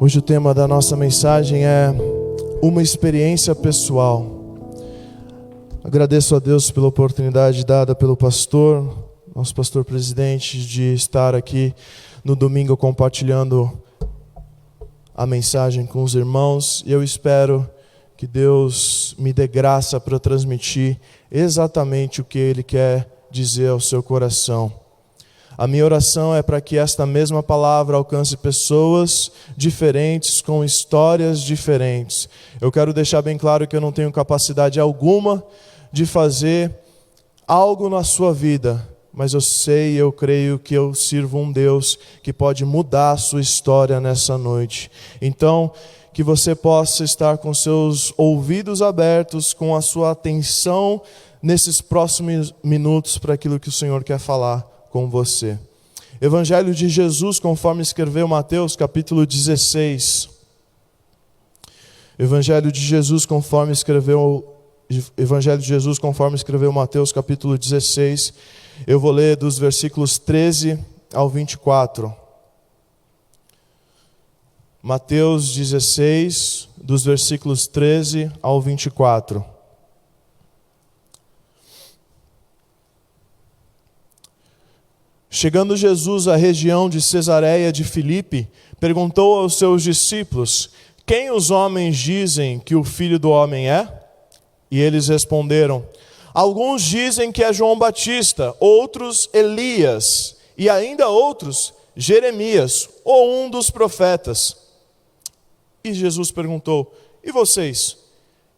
Hoje o tema da nossa mensagem é uma experiência pessoal. Agradeço a Deus pela oportunidade dada pelo pastor, nosso pastor presidente, de estar aqui no domingo compartilhando a mensagem com os irmãos. E eu espero que Deus me dê graça para transmitir exatamente o que Ele quer dizer ao seu coração. A minha oração é para que esta mesma palavra alcance pessoas diferentes, com histórias diferentes. Eu quero deixar bem claro que eu não tenho capacidade alguma de fazer algo na sua vida, mas eu sei e eu creio que eu sirvo um Deus que pode mudar a sua história nessa noite. Então, que você possa estar com seus ouvidos abertos, com a sua atenção nesses próximos minutos para aquilo que o Senhor quer falar com você. Evangelho de Jesus, conforme escreveu Mateus, capítulo 16. Evangelho de Jesus, conforme escreveu Mateus, capítulo 16. Eu vou ler dos versículos 13 ao 24. Mateus 16, dos versículos 13 ao 24. Chegando Jesus à região de Cesareia de Filipe, perguntou aos seus discípulos: quem os homens dizem que o Filho do Homem é? E eles responderam: alguns dizem que é João Batista, outros Elias, e ainda outros Jeremias, ou um dos profetas. E Jesus perguntou: e vocês?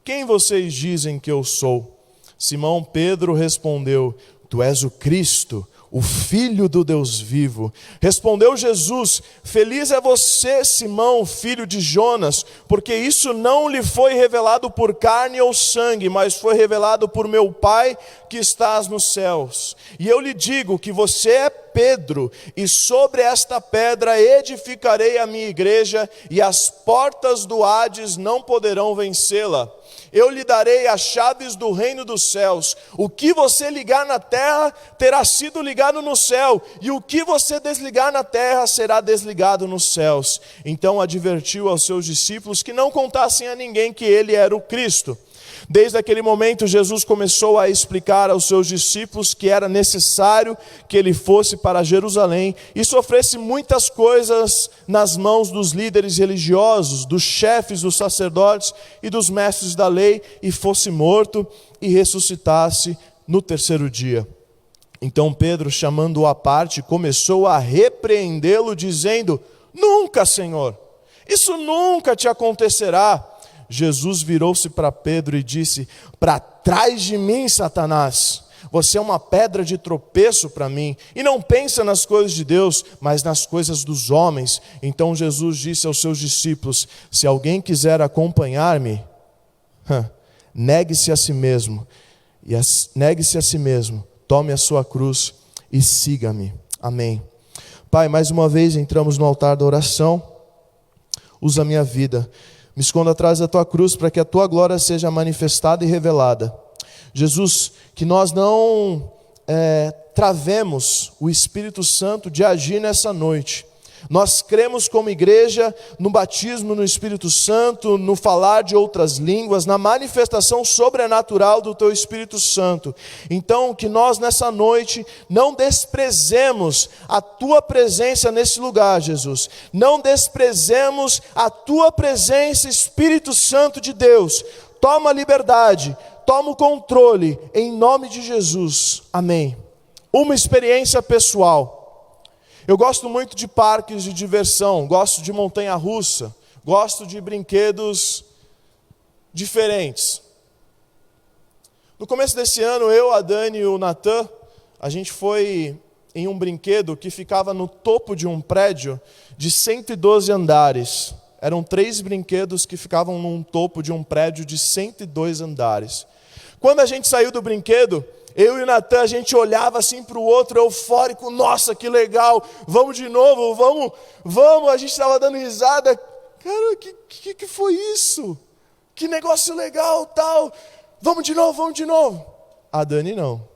Quem vocês dizem que eu sou? Simão Pedro respondeu: tu és o Cristo, o Filho do Deus vivo. Respondeu Jesus: feliz é você, Simão, filho de Jonas, porque isso não lhe foi revelado por carne ou sangue, mas foi revelado por meu Pai que estás nos céus. E eu lhe digo que você é Pedro, e sobre esta pedra edificarei a minha igreja, e as portas do Hades não poderão vencê-la. Eu lhe darei as chaves do reino dos céus. O que você ligar na terra terá sido ligado no céu, e o que você desligar na terra será desligado nos céus. Então advertiu aos seus discípulos que não contassem a ninguém que ele era o Cristo. Desde aquele momento, Jesus começou a explicar aos seus discípulos que era necessário que ele fosse para Jerusalém e sofresse muitas coisas nas mãos dos líderes religiosos, dos chefes dos sacerdotes e dos mestres da lei, e fosse morto e ressuscitasse no terceiro dia. Então Pedro, chamando-o à parte, começou a repreendê-lo, dizendo: nunca, Senhor, isso nunca te acontecerá. Jesus virou-se para Pedro e disse: para trás de mim, Satanás, você é uma pedra de tropeço para mim, e não pensa nas coisas de Deus, mas nas coisas dos homens. Então Jesus disse aos seus discípulos: se alguém quiser acompanhar-me, negue-se a si mesmo, tome a sua cruz e siga-me. Amém. Pai, mais uma vez entramos no altar da oração. Usa a minha vida. Me esconda atrás da tua cruz para que a tua glória seja manifestada e revelada. Jesus, que nós não travemos o Espírito Santo de agir nessa noite. Nós cremos como igreja no batismo no Espírito Santo, no falar de outras línguas, na manifestação sobrenatural do teu Espírito Santo. Então, que nós nessa noite não desprezemos a tua presença nesse lugar, Jesus. Não desprezemos a tua presença, Espírito Santo de Deus. Toma a liberdade, toma o controle, em nome de Jesus. Amém. Uma experiência pessoal. Eu gosto muito de parques de diversão, gosto de montanha-russa, gosto de brinquedos diferentes. No começo desse ano, eu, a Dani e o Natan, a gente foi em um brinquedo que ficava no topo de um prédio de 112 andares. Eram 3 brinquedos que ficavam num topo de um prédio de 102 andares. Quando a gente saiu do brinquedo, eu e o Natan, a gente olhava assim para o outro, eufórico: nossa, que legal, vamos de novo, vamos, a gente estava dando risada. Cara, que foi isso? Que negócio legal, tal, vamos de novo. A Dani não.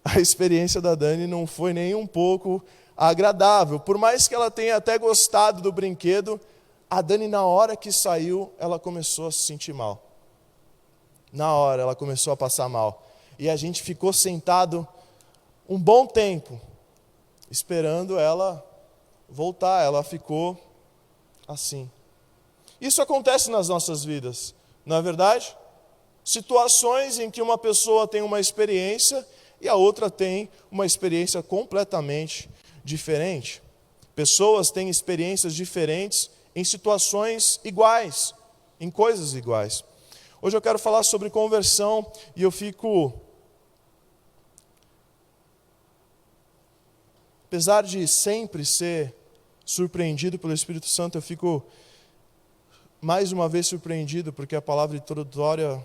a experiência da Dani não foi nem um pouco agradável. Por mais que ela tenha até gostado do brinquedo, a Dani, na hora que saiu, ela começou a se sentir mal. Na hora, ela começou a passar mal. E a gente ficou sentado um bom tempo, esperando ela voltar. Ela ficou assim. Isso acontece nas nossas vidas, não é verdade? Situações em que uma pessoa tem uma experiência e a outra tem uma experiência completamente diferente. Pessoas têm experiências diferentes em situações iguais, em coisas iguais. Hoje eu quero falar sobre conversão e eu fico, apesar de sempre ser surpreendido pelo Espírito Santo, eu fico mais uma vez surpreendido, porque a palavra introdutória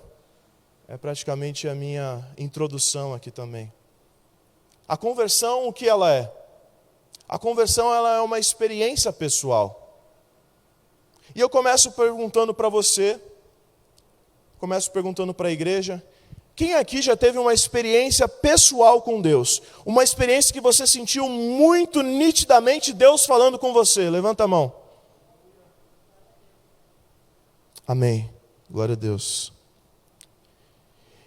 é praticamente a minha introdução aqui também. A conversão, o que ela é? A conversão, ela é uma experiência pessoal. E eu começo perguntando para você, começo perguntando para a igreja, quem aqui já teve uma experiência pessoal com Deus? Uma experiência que você sentiu muito nitidamente Deus falando com você? Levanta a mão. Amém. Glória a Deus.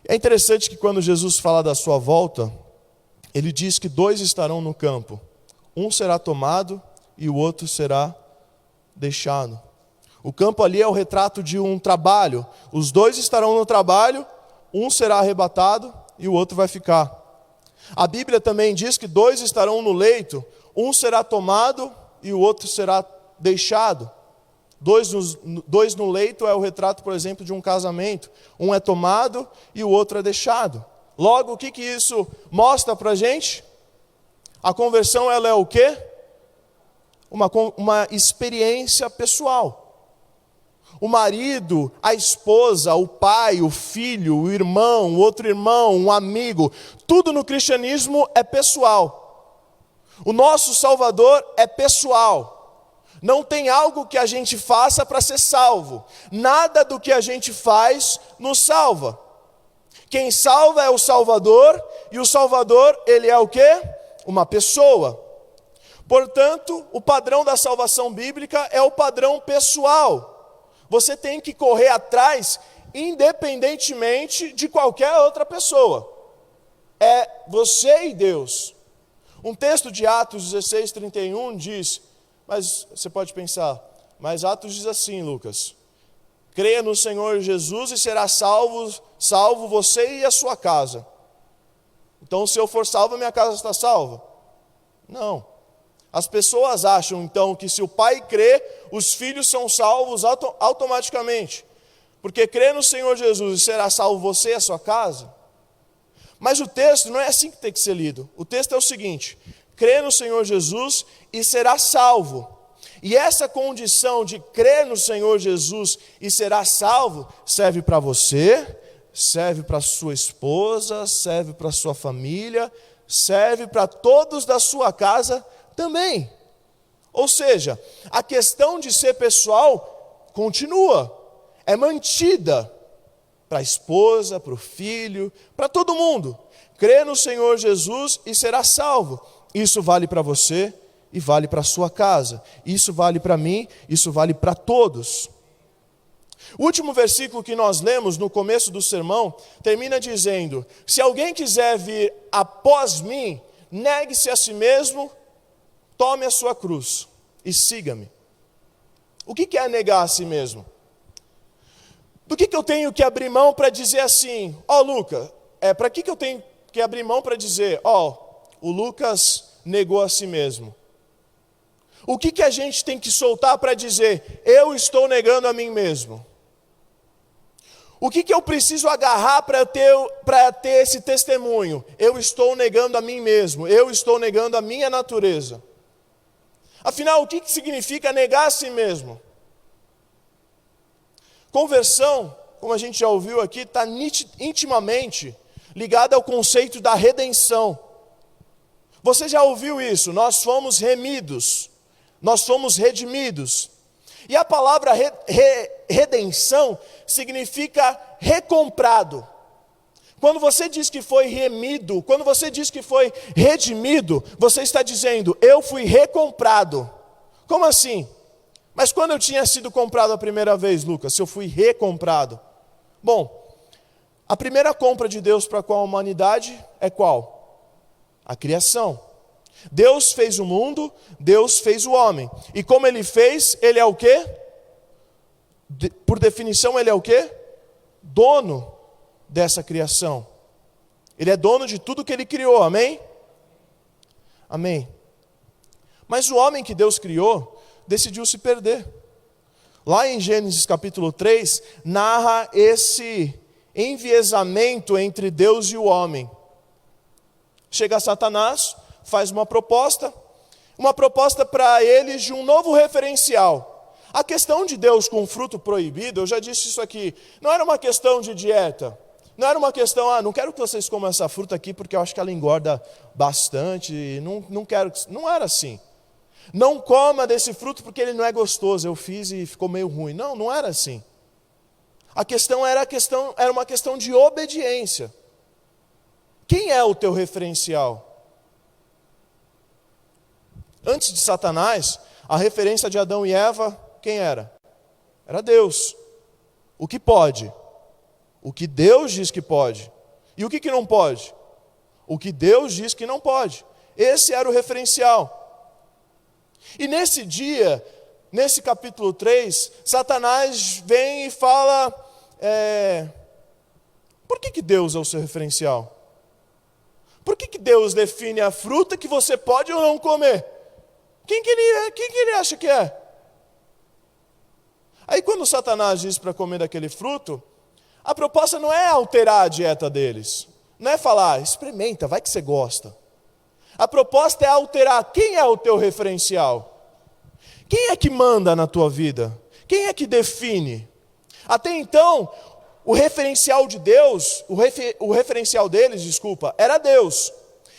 É interessante que quando Jesus fala da sua volta, ele diz que 2 estarão no campo. Um será tomado e o outro será deixado. O campo ali é o retrato de um trabalho. Os 2 estarão no trabalho, um será arrebatado e o outro vai ficar. A Bíblia também diz que 2 estarão no leito, um será tomado e o outro será deixado. 2 no leito é o retrato, por exemplo, de um casamento. Um é tomado e o outro é deixado. Logo, o que isso mostra para a gente? A conversão, ela é o quê? Uma experiência pessoal. O marido, a esposa, o pai, o filho, o irmão, o outro irmão, um amigo, tudo no cristianismo é pessoal. O nosso Salvador é pessoal. Não tem algo que a gente faça para ser salvo. Nada do que a gente faz nos salva. Quem salva é o Salvador, e o Salvador, ele é o quê? Uma pessoa. Portanto, o padrão da salvação bíblica é o padrão pessoal. Você tem que correr atrás, independentemente de qualquer outra pessoa. É você e Deus. Um texto de Atos 16:31 diz, mas você pode pensar, mas Atos diz assim, Lucas: creia no Senhor Jesus e será salvo você e a sua casa. Então, se eu for salvo, minha casa está salva? Não. As pessoas acham, então, que se o pai crê, os filhos são salvos automaticamente. Porque crê no Senhor Jesus e será salvo você e a sua casa. Mas o texto não é assim que tem que ser lido. O texto é o seguinte: crê no Senhor Jesus e será salvo. E essa condição de crer no Senhor Jesus e será salvo, serve para você, serve para sua esposa, serve para sua família, serve para todos da sua casa também. Ou seja, a questão de ser pessoal continua, é mantida para a esposa, para o filho, para todo mundo. Crê no Senhor Jesus e será salvo. Isso vale para você e vale para a sua casa. Isso vale para mim, isso vale para todos. O último versículo que nós lemos no começo do sermão termina dizendo: se alguém quiser vir após mim, negue-se a si mesmo, tome a sua cruz e siga-me. O que é negar a si mesmo? Do que eu tenho que abrir mão para dizer assim, Lucas, para que eu tenho que abrir mão para dizer, o Lucas negou a si mesmo? O que a gente tem que soltar para dizer, eu estou negando a mim mesmo? O que eu preciso agarrar para ter esse testemunho? Eu estou negando a mim mesmo, eu estou negando a minha natureza. Afinal, o que significa negar a si mesmo? Conversão, como a gente já ouviu aqui, está intimamente ligada ao conceito da redenção. Você já ouviu isso? Nós fomos remidos, nós fomos redimidos. E a palavra redenção significa recomprado. Quando você diz que foi remido, quando você diz que foi redimido, você está dizendo, eu fui recomprado. Como assim? Mas quando eu tinha sido comprado a primeira vez, Lucas, se eu fui recomprado? Bom, a primeira compra de Deus para com a humanidade é qual? A criação. Deus fez o mundo, Deus fez o homem. E como ele fez, ele é o quê? Por definição, ele é o quê? Dono dessa criação. Ele é dono de tudo que ele criou, amém? Amém. Mas o homem que Deus criou decidiu se perder. Lá em Gênesis capítulo 3, narra esse enviesamento entre Deus e o homem. Chega Satanás, faz uma proposta para eles de um novo referencial. A questão de Deus com o fruto proibido, eu já disse isso aqui, não era uma questão de dieta. Não era uma questão, não quero que vocês comam essa fruta aqui porque eu acho que ela engorda bastante, não quero, não era assim. Não coma desse fruto porque ele não é gostoso, eu fiz e ficou meio ruim. Não era assim. A questão era uma questão de obediência. Quem é o teu referencial? Antes de Satanás, a referência de Adão e Eva, quem era? Era Deus. O que pode? O que Deus diz que pode. E o que não pode? O que Deus diz que não pode. Esse era o referencial. E nesse dia, nesse capítulo 3, Satanás vem e fala, por que Deus é o seu referencial? Por que Deus define a fruta que você pode ou não comer? Quem que ele acha que é? Aí quando Satanás diz para comer daquele fruto, a proposta não é alterar a dieta deles. Não é falar, experimenta, vai que você gosta. A proposta é alterar. Quem é o teu referencial? Quem é que manda na tua vida? Quem é que define? Até então, o referencial de Deus, o referencial deles, era Deus.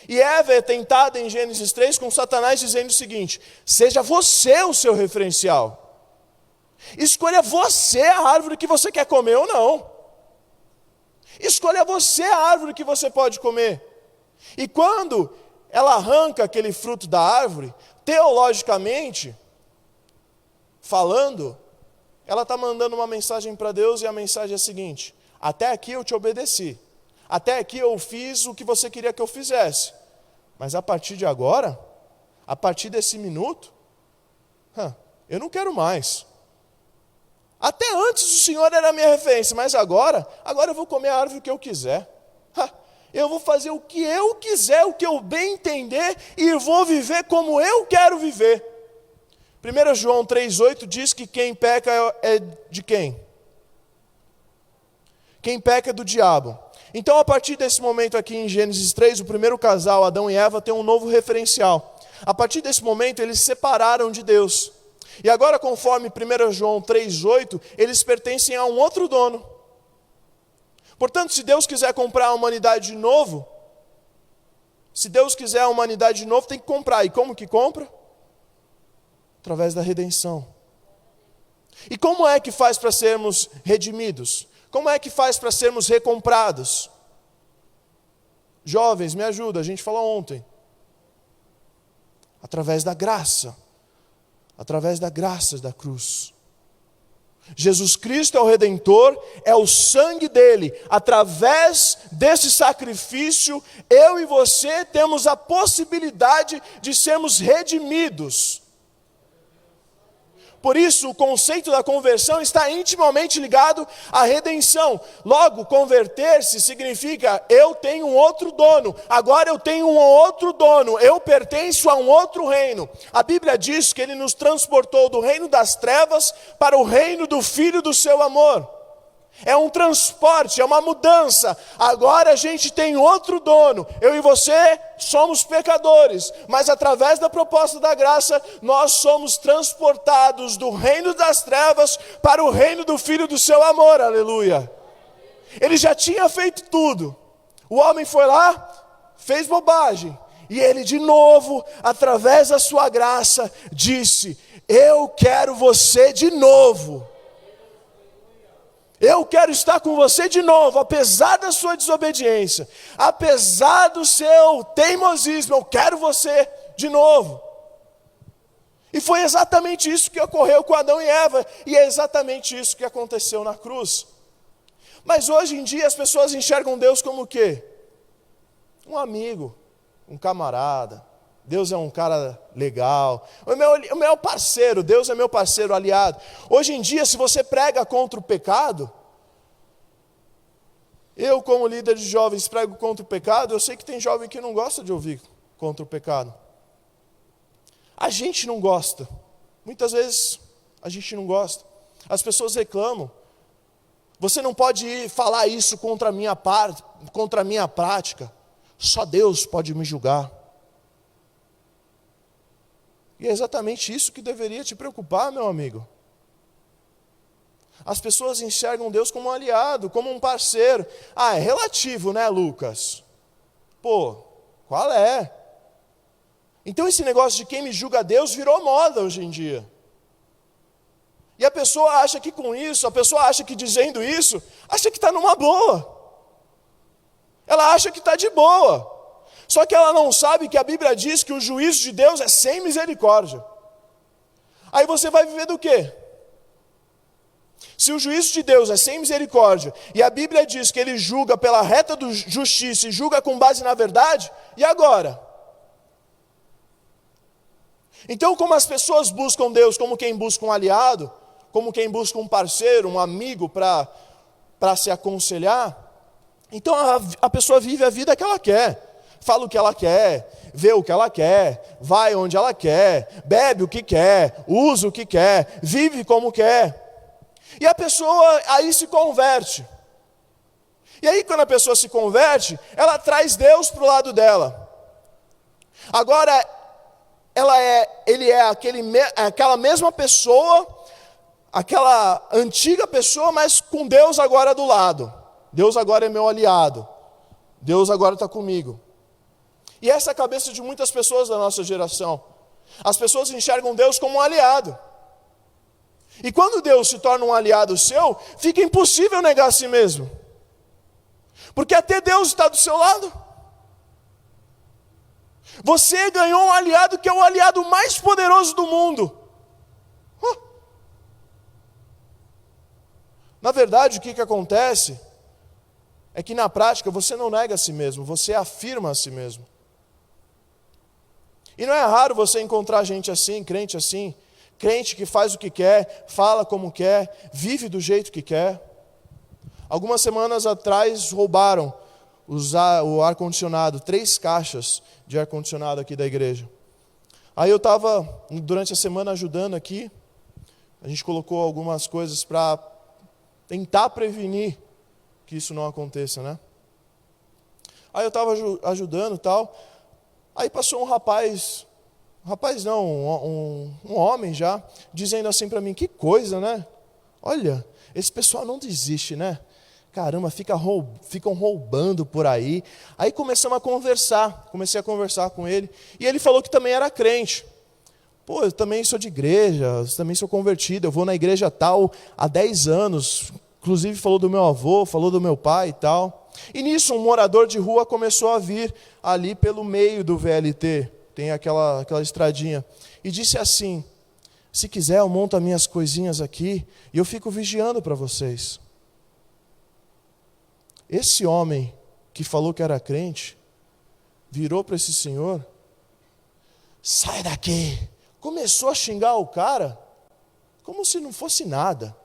E Eva é tentada em Gênesis 3 com Satanás dizendo o seguinte, seja você o seu referencial. Escolha você a árvore que você quer comer ou não. Escolha você a árvore que você pode comer. E quando ela arranca aquele fruto da árvore, teologicamente falando, ela está mandando uma mensagem para Deus e a mensagem é a seguinte, até aqui eu te obedeci, até aqui eu fiz o que você queria que eu fizesse, mas a partir de agora, a partir desse minuto, eu não quero mais. Até antes o Senhor era a minha referência, mas agora eu vou comer a árvore que eu quiser. Eu vou fazer o que eu quiser, o que eu bem entender, e vou viver como eu quero viver. 1 João 3,8 diz que quem peca é de quem? Quem peca é do diabo. Então, a partir desse momento aqui em Gênesis 3, o primeiro casal, Adão e Eva, tem um novo referencial. A partir desse momento, eles se separaram de Deus. E agora, conforme 1 João 3,8, eles pertencem a um outro dono. Portanto, se Deus quiser comprar a humanidade de novo, tem que comprar. E como que compra? Através da redenção. E como é que faz para sermos redimidos? Como é que faz para sermos recomprados? Jovens, me ajuda, a gente falou ontem. Através da graça. Através da graça da cruz. Jesus Cristo é o Redentor, é o sangue dele. Através desse sacrifício, eu e você temos a possibilidade de sermos redimidos. Por isso, o conceito da conversão está intimamente ligado à redenção. Logo, converter-se significa eu tenho um outro dono, agora eu tenho um outro dono, eu pertenço a um outro reino. A Bíblia diz que ele nos transportou do reino das trevas para o reino do Filho do seu amor. É um transporte, é uma mudança. Agora a gente tem outro dono. Eu e você somos pecadores, mas através da proposta da graça, nós somos transportados do reino das trevas para o reino do Filho do seu amor. Aleluia. Ele já tinha feito tudo. O homem foi lá, fez bobagem. E ele de novo, através da sua graça, disse, eu quero você de novo. Eu quero estar com você de novo, apesar da sua desobediência, apesar do seu teimosismo, eu quero você de novo. E foi exatamente isso que ocorreu com Adão e Eva, e é exatamente isso que aconteceu na cruz. Mas hoje em dia as pessoas enxergam Deus como o quê? Um amigo, um camarada. Deus é um cara legal, o meu parceiro, Deus é meu parceiro, aliado. Hoje em dia, se você prega contra o pecado, eu como líder de jovens prego contra o pecado, eu sei que tem jovem que não gosta de ouvir contra o pecado. A gente não gosta, muitas vezes a gente não gosta, as pessoas reclamam. Você não pode falar isso contra a minha prática, só Deus pode me julgar. E é exatamente isso que deveria te preocupar, meu amigo. As pessoas enxergam Deus como um aliado, como um parceiro. Ah, é relativo, né, Lucas? Pô, qual é? Então esse negócio de quem me julga Deus virou moda hoje em dia. E a pessoa acha que com isso, a pessoa acha que dizendo isso, acha que está numa boa. Ela acha que está de boa. Só que ela não sabe que a Bíblia diz que o juízo de Deus é sem misericórdia. Aí você vai viver do quê? Se o juízo de Deus é sem misericórdia, e a Bíblia diz que Ele julga pela reta justiça e julga com base na verdade, e agora? Então, como as pessoas buscam Deus como quem busca um aliado, como quem busca um parceiro, um amigo para se aconselhar, então a pessoa vive a vida que ela quer. Fala o que ela quer, vê o que ela quer, vai onde ela quer, bebe o que quer, usa o que quer, vive como quer. E a pessoa aí se converte. E aí quando a pessoa se converte, ela traz Deus para o lado dela. Agora, ele é aquela mesma pessoa, aquela antiga pessoa, mas com Deus agora do lado. Deus agora é meu aliado. Deus agora está comigo. E essa é a cabeça de muitas pessoas da nossa geração. As pessoas enxergam Deus como um aliado. E quando Deus se torna um aliado seu, fica impossível negar a si mesmo. Porque até Deus está do seu lado. Você ganhou um aliado que é o aliado mais poderoso do mundo. Na verdade, o que acontece é que na prática você não nega a si mesmo, você afirma a si mesmo. E não é raro você encontrar gente assim, crente que faz o que quer, fala como quer, vive do jeito que quer. Algumas semanas atrás roubaram o ar-condicionado, 3 caixas de ar-condicionado aqui da igreja. Aí eu estava, durante a semana, ajudando aqui, a gente colocou algumas coisas para tentar prevenir que isso não aconteça, né? Aí eu estava ajudando e tal, aí passou um homem já, dizendo assim para mim, que coisa, né? Olha, esse pessoal não desiste, né? Caramba, ficam roubando por aí. Aí comecei a conversar com ele, e ele falou que também era crente. Pô, eu também sou de igreja, eu também sou convertido, eu vou na igreja tal há 10 anos, inclusive falou do meu avô, falou do meu pai e tal. E nisso um morador de rua começou a vir ali pelo meio do VLT, tem aquela estradinha, e disse assim, se quiser eu monto as minhas coisinhas aqui e eu fico vigiando para vocês. Esse homem que falou que era crente, virou para esse senhor, sai daqui, começou a xingar o cara, como se não fosse nada.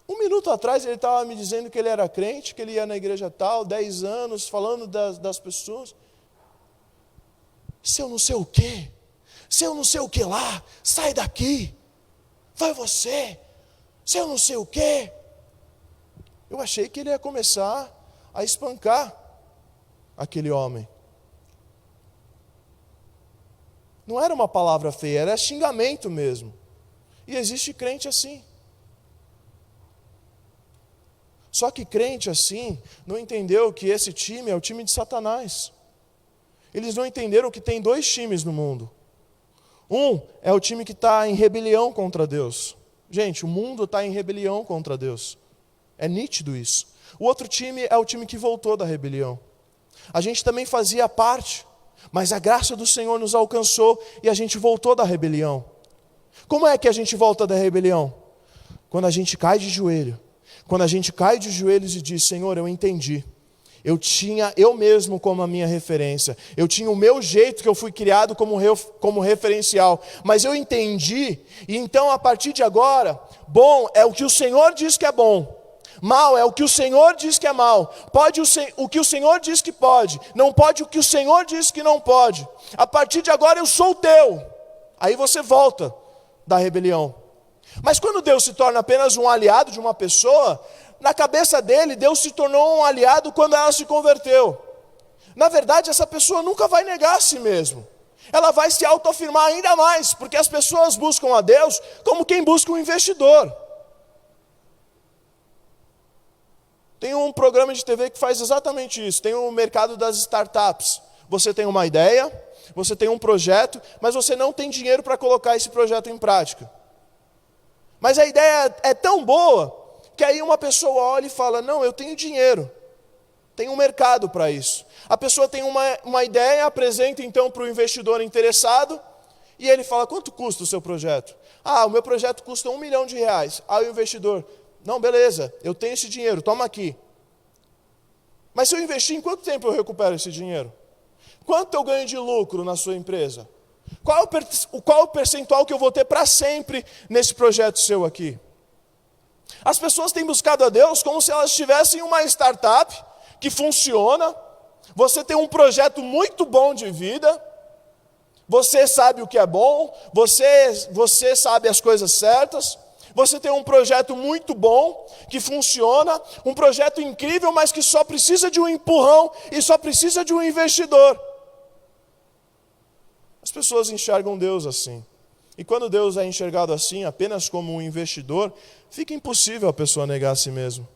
1 minuto atrás ele estava me dizendo que ele era crente, que ele ia na igreja tal, 10 anos, falando das pessoas. Seu não sei o quê, seu não sei o que lá, sai daqui, vai você, seu não sei o quê. Eu achei que ele ia começar a espancar aquele homem. Não era uma palavra feia, era xingamento mesmo. E existe crente assim. Só que crente assim não entendeu que esse time é o time de Satanás. Eles não entenderam que tem 2 times no mundo. Um é o time que está em rebelião contra Deus. Gente, o mundo está em rebelião contra Deus. É nítido isso. O outro time é o time que voltou da rebelião. A gente também fazia parte, mas a graça do Senhor nos alcançou e a gente voltou da rebelião. Como é que a gente volta da rebelião? Quando a gente cai de joelho. Quando a gente cai de joelhos e diz, Senhor, eu entendi. Eu tinha eu mesmo como a minha referência. Eu tinha o meu jeito que eu fui criado como referencial. Mas eu entendi. E então, a partir de agora, bom é o que o Senhor diz que é bom. Mal é o que o Senhor diz que é mal. Pode o que o Senhor diz que pode. Não pode o que o Senhor diz que não pode. A partir de agora eu sou teu. Aí você volta da rebelião. Mas quando Deus se torna apenas um aliado de uma pessoa, na cabeça dele, Deus se tornou um aliado quando ela se converteu. Na verdade, essa pessoa nunca vai negar a si mesmo. Ela vai se autoafirmar ainda mais, porque as pessoas buscam a Deus como quem busca um investidor. Tem um programa de TV que faz exatamente isso. Tem o mercado das startups. Você tem uma ideia, você tem um projeto, mas você não tem dinheiro para colocar esse projeto em prática. Mas a ideia é tão boa, que aí uma pessoa olha e fala, não, eu tenho dinheiro. Tem um mercado para isso. A pessoa tem uma ideia, apresenta então para o investidor interessado, e ele fala, quanto custa o seu projeto? Ah, o meu projeto custa R$1 milhão. Aí o investidor, não, beleza, eu tenho esse dinheiro, toma aqui. Mas se eu investir, em quanto tempo eu recupero esse dinheiro? Quanto eu ganho de lucro na sua empresa? Qual o percentual que eu vou ter para sempre nesse projeto seu aqui? As pessoas têm buscado a Deus como se elas tivessem uma startup que funciona, você tem um projeto muito bom de vida, você sabe o que é bom, você sabe as coisas certas, você tem um projeto muito bom, que funciona, um projeto incrível, mas que só precisa de um empurrão e só precisa de um investidor. As pessoas enxergam Deus assim. E quando Deus é enxergado assim, apenas como um investidor, fica impossível a pessoa negar a si mesma.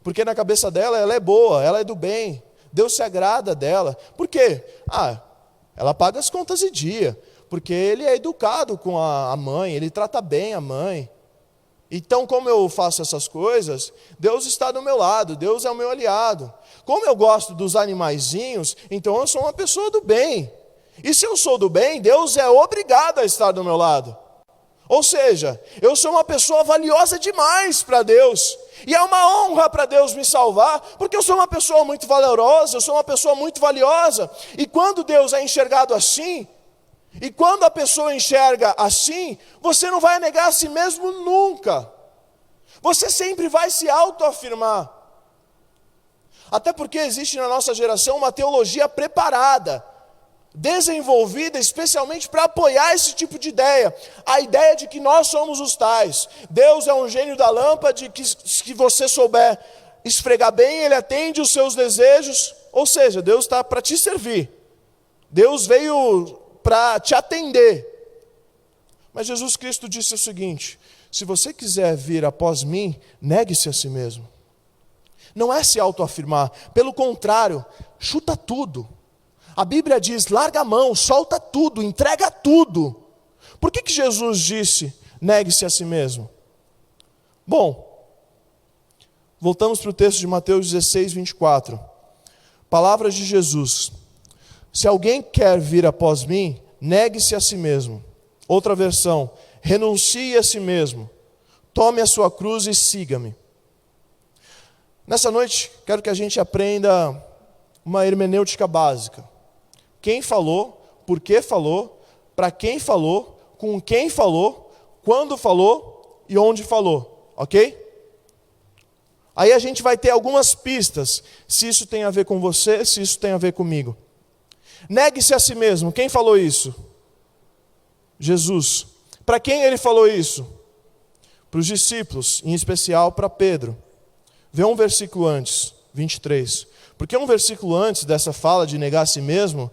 Porque na cabeça dela, ela é boa, ela é do bem. Deus se agrada dela. Por quê? Ela paga as contas em dia. Porque ele é educado com a mãe, ele trata bem a mãe. Então, como eu faço essas coisas, Deus está do meu lado, Deus é o meu aliado. Como eu gosto dos animaizinhos, então eu sou uma pessoa do bem. E se eu sou do bem, Deus é obrigado a estar do meu lado. Ou seja, eu sou uma pessoa valiosa demais para Deus. E é uma honra para Deus me salvar, porque eu sou uma pessoa muito valorosa, eu sou uma pessoa muito valiosa. E quando Deus é enxergado assim, e quando a pessoa enxerga assim, você não vai negar a si mesmo nunca. Você sempre vai se autoafirmar. Até porque existe na nossa geração uma teologia preparada, desenvolvida especialmente para apoiar esse tipo de ideia. A ideia de que nós somos os tais. Deus é um gênio da lâmpada, que se você souber esfregar bem, Ele atende os seus desejos. Ou seja, Deus está para te servir. Deus veio para te atender. Mas Jesus Cristo disse o seguinte, se você quiser vir após mim, negue-se a si mesmo. Não é se autoafirmar, pelo contrário, chuta tudo. A Bíblia diz, larga a mão, solta tudo, entrega tudo. Por que Jesus disse, negue-se a si mesmo? Bom, voltamos para o texto de Mateus 16, 24. Palavras de Jesus. Se alguém quer vir após mim, negue-se a si mesmo. Outra versão, renuncie a si mesmo. Tome a sua cruz e siga-me. Nessa noite, quero que a gente aprenda uma hermenêutica básica. Quem falou, por que falou, para quem falou, com quem falou, quando falou e onde falou, ok? Aí a gente vai ter algumas pistas, se isso tem a ver com você, se isso tem a ver comigo. Negue-se a si mesmo, quem falou isso? Jesus. Para quem ele falou isso? Para os discípulos, em especial para Pedro. Vê um versículo antes, 23. Porque um versículo antes dessa fala de negar a si mesmo,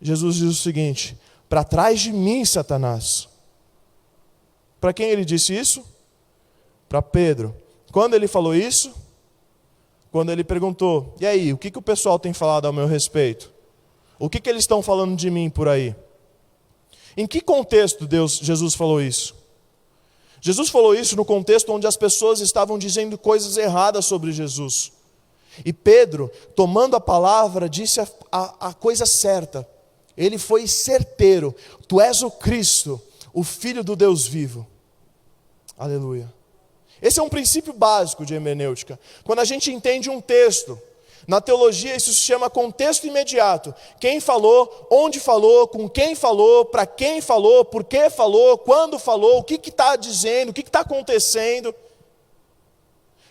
Jesus diz o seguinte, para trás de mim, Satanás. Para quem ele disse isso? Para Pedro. Quando ele falou isso? Quando ele perguntou, e aí, o que o pessoal tem falado ao meu respeito? O que eles estão falando de mim por aí? Em que contexto Jesus falou isso? Jesus falou isso no contexto onde as pessoas estavam dizendo coisas erradas sobre Jesus. E Pedro, tomando a palavra, disse a coisa certa. Ele foi certeiro. Tu és o Cristo, o Filho do Deus vivo. Aleluia. Esse é um princípio básico de hermenêutica. Quando a gente entende um texto, na teologia isso se chama contexto imediato. Quem falou, onde falou, com quem falou, para quem falou, por que falou, quando falou, o que está dizendo, o que está acontecendo.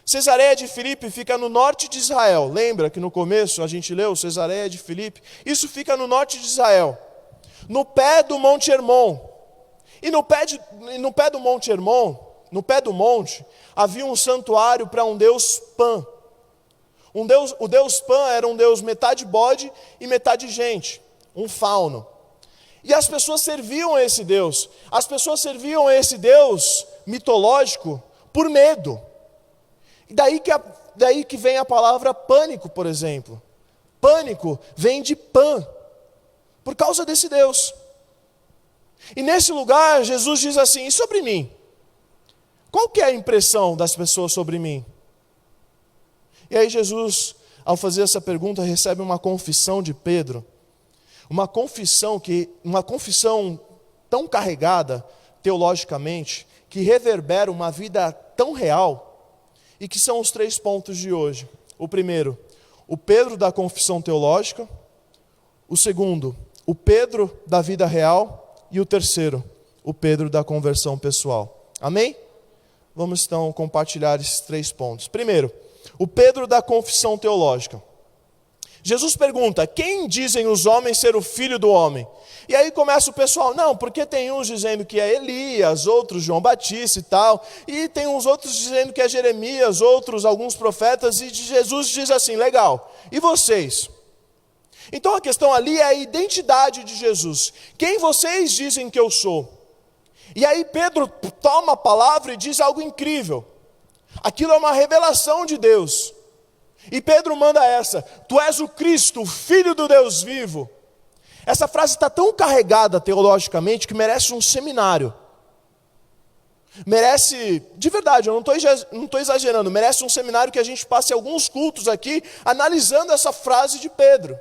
Cesareia de Filipe fica no norte de Israel. Lembra que no começo a gente leu Cesareia de Filipe? Isso fica no norte de Israel, no pé do Monte Hermon. E no pé do Monte Hermon, no pé do monte, havia um santuário para um deus Pan. O deus Pan era um deus metade bode e metade gente, um fauno. E as pessoas serviam a esse deus. As pessoas serviam a esse deus mitológico por medo. E daí que vem a palavra pânico, por exemplo. Pânico vem de Pan, por causa desse Deus. E nesse lugar, Jesus diz assim: e sobre mim? Qual que é a impressão das pessoas sobre mim? E aí Jesus, ao fazer essa pergunta, recebe uma confissão de Pedro. Uma confissão tão carregada, teologicamente, que reverbera uma vida tão real, e que são os 3 pontos de hoje. O primeiro, o Pedro da confissão teológica. O segundo, o Pedro da vida real. E o terceiro, o Pedro da conversão pessoal. Amém? Vamos então compartilhar esses 3 pontos. Primeiro, o Pedro da confissão teológica. Jesus pergunta: quem dizem os homens ser o Filho do Homem? E aí começa o pessoal: não, porque tem uns dizendo que é Elias, outros João Batista e tal, e tem uns outros dizendo que é Jeremias, outros alguns profetas, e Jesus diz assim: legal, e vocês? Então a questão ali é a identidade de Jesus. Quem vocês dizem que eu sou? E aí Pedro toma a palavra e diz algo incrível. Aquilo é uma revelação de Deus. E Pedro manda essa: tu és o Cristo, o Filho do Deus vivo. Essa frase está tão carregada teologicamente que merece um seminário. Merece, de verdade, eu não estou exagerando, merece um seminário que a gente passe alguns cultos aqui analisando essa frase de Pedro.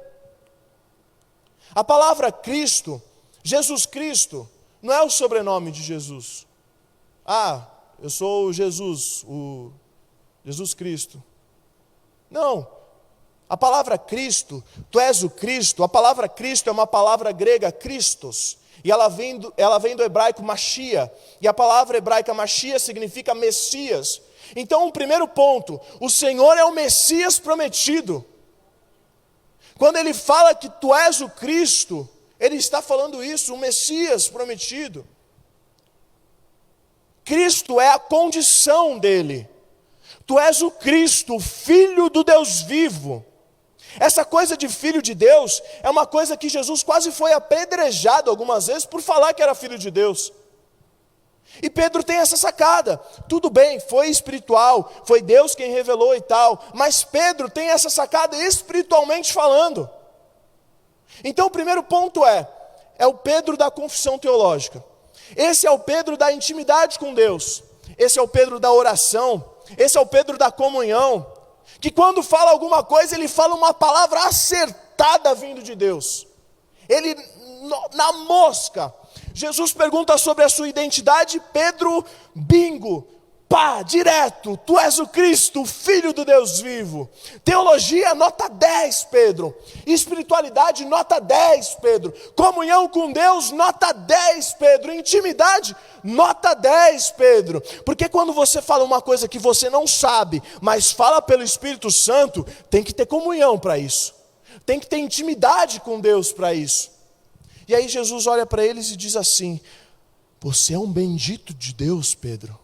A palavra Cristo, Jesus Cristo, não é o sobrenome de Jesus. Ah, eu sou o Jesus Cristo. Não. A palavra Cristo, tu és o Cristo, a palavra Cristo é uma palavra grega, Christos, e ela vem do hebraico Machia, e a palavra hebraica Machia significa Messias. Então, o primeiro ponto, o Senhor é o Messias prometido. Quando ele fala que tu és o Cristo, ele está falando isso, o Messias prometido. Cristo é a condição dele. Tu és o Cristo, o Filho do Deus vivo. Essa coisa de filho de Deus é uma coisa que Jesus quase foi apedrejado algumas vezes por falar que era filho de Deus. E Pedro tem essa sacada. Tudo bem, foi espiritual, foi Deus quem revelou e tal, mas Pedro tem essa sacada espiritualmente falando. Então o primeiro ponto é o Pedro da confissão teológica. Esse é o Pedro da intimidade com Deus. Esse é o Pedro da oração. Esse é o Pedro da comunhão. Que quando fala alguma coisa, ele fala uma palavra acertada vindo de Deus. Ele, na mosca. Jesus pergunta sobre a sua identidade, Pedro, bingo, pá, direto. Tu és o Cristo, o Filho do Deus vivo. Teologia, nota 10, Pedro. Espiritualidade, nota 10, Pedro. Comunhão com Deus, nota 10, Pedro. Intimidade, nota 10, Pedro. Porque quando você fala uma coisa que você não sabe, mas fala pelo Espírito Santo, tem que ter comunhão para isso. Tem que ter intimidade com Deus para isso. E aí Jesus olha para eles e diz assim: você é um bendito de Deus, Pedro.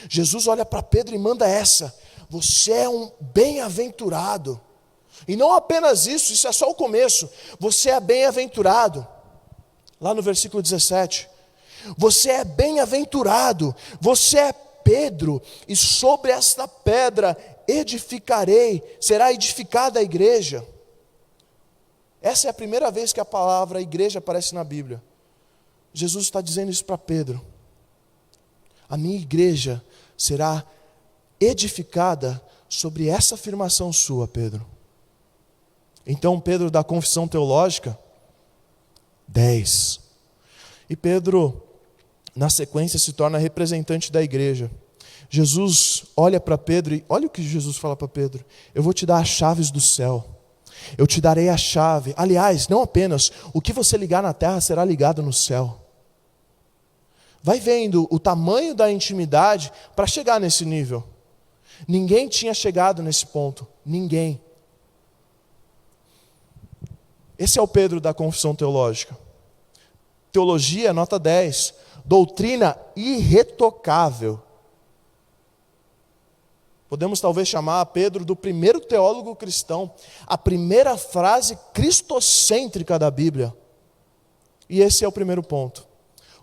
Jesus olha para Pedro e manda essa: você é um bem-aventurado. E não apenas isso é só o começo. Você é bem-aventurado. Lá no versículo 17. Você é bem-aventurado, você é Pedro, e sobre esta pedra edificarei, será edificada a igreja. Essa é a primeira vez que a palavra igreja aparece na Bíblia. Jesus está dizendo isso para Pedro. A minha igreja será edificada sobre essa afirmação sua, Pedro. Então Pedro dá confissão teológica 10. E Pedro, na sequência, se torna representante da igreja. Jesus olha para Pedro e olha o que Jesus fala para Pedro: eu vou te dar as chaves do céu. Eu te darei a chave. Aliás, não apenas, o que você ligar na terra será ligado no céu. Vai vendo o tamanho da intimidade para chegar nesse nível. Ninguém tinha chegado nesse ponto. Ninguém. Esse é o Pedro da confissão teológica. Teologia, nota 10. Doutrina irretocável. Podemos talvez chamar Pedro do primeiro teólogo cristão. A primeira frase cristocêntrica da Bíblia. E esse é o primeiro ponto.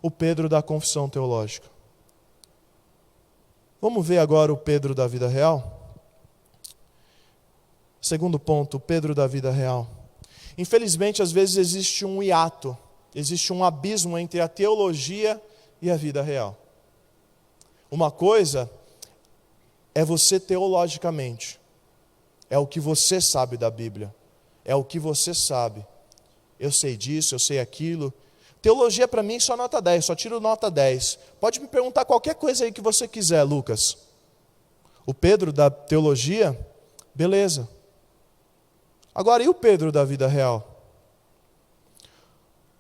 O Pedro da confissão teológica. Vamos ver agora o Pedro da vida real? Segundo ponto, o Pedro da vida real. Infelizmente, às vezes existe um hiato, existe um abismo entre a teologia e a vida real. Uma coisa é você teologicamente, é o que você sabe da Bíblia, é o que você sabe. Eu sei disso, eu sei aquilo. Teologia para mim só nota 10, só tiro nota 10. Pode me perguntar qualquer coisa aí que você quiser, Lucas. O Pedro da teologia, beleza. Agora, e o Pedro da vida real?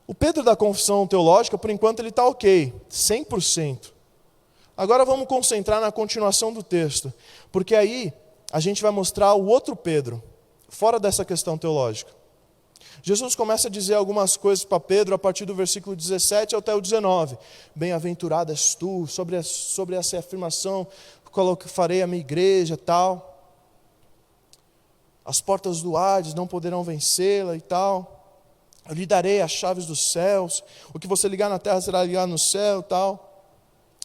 O Pedro da confissão teológica, por enquanto, ele está ok, 100%. Agora vamos concentrar na continuação do texto, porque aí a gente vai mostrar o outro Pedro, fora dessa questão teológica. Jesus começa a dizer algumas coisas para Pedro a partir do versículo 17 até o 19. Bem-aventurado és tu, sobre essa afirmação, farei a minha igreja e tal. As portas do Hades não poderão vencê-la e tal. Eu lhe darei as chaves dos céus. O que você ligar na terra será ligado no céu e tal.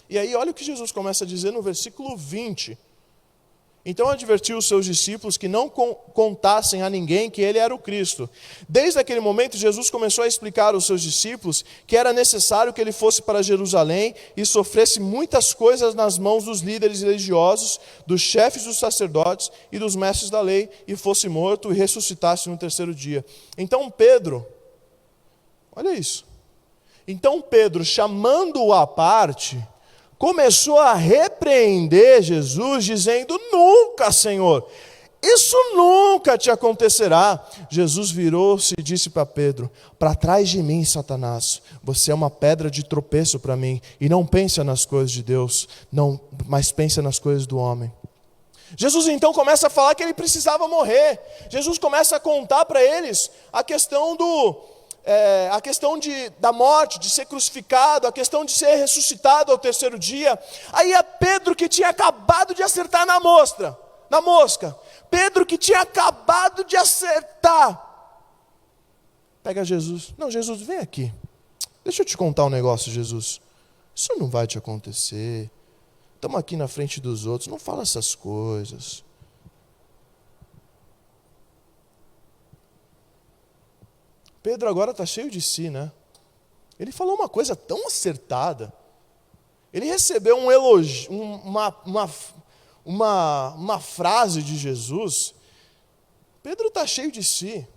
E aí olha o que Jesus começa a dizer no versículo 20. Então advertiu os seus discípulos que não contassem a ninguém que ele era o Cristo. Desde aquele momento, Jesus começou a explicar aos seus discípulos que era necessário que ele fosse para Jerusalém e sofresse muitas coisas nas mãos dos líderes religiosos, dos chefes dos sacerdotes e dos mestres da lei, e fosse morto e ressuscitasse no terceiro dia. Então Pedro, olha isso. Então Pedro, chamando-o à parte, começou a repreender Jesus, dizendo: nunca, Senhor, isso nunca te acontecerá. Jesus virou-se e disse para Pedro: para trás de mim, Satanás, você é uma pedra de tropeço para mim, e não pensa nas coisas de Deus, não, mas pensa nas coisas do homem. Jesus então começa a falar que ele precisava morrer. Jesus começa a contar para eles a questão da morte, de ser crucificado, a questão de ser ressuscitado ao terceiro dia. Aí é Pedro que tinha acabado de acertar na mosca. Pedro que tinha acabado de acertar. Pega Jesus. Não, Jesus, vem aqui. Deixa eu te contar um negócio, Jesus. Isso não vai te acontecer. Estamos aqui na frente dos outros. Não fala essas coisas. Pedro agora está cheio de si, né? Ele falou uma coisa tão acertada. Ele recebeu um elogio, uma frase de Jesus. Pedro está cheio de si.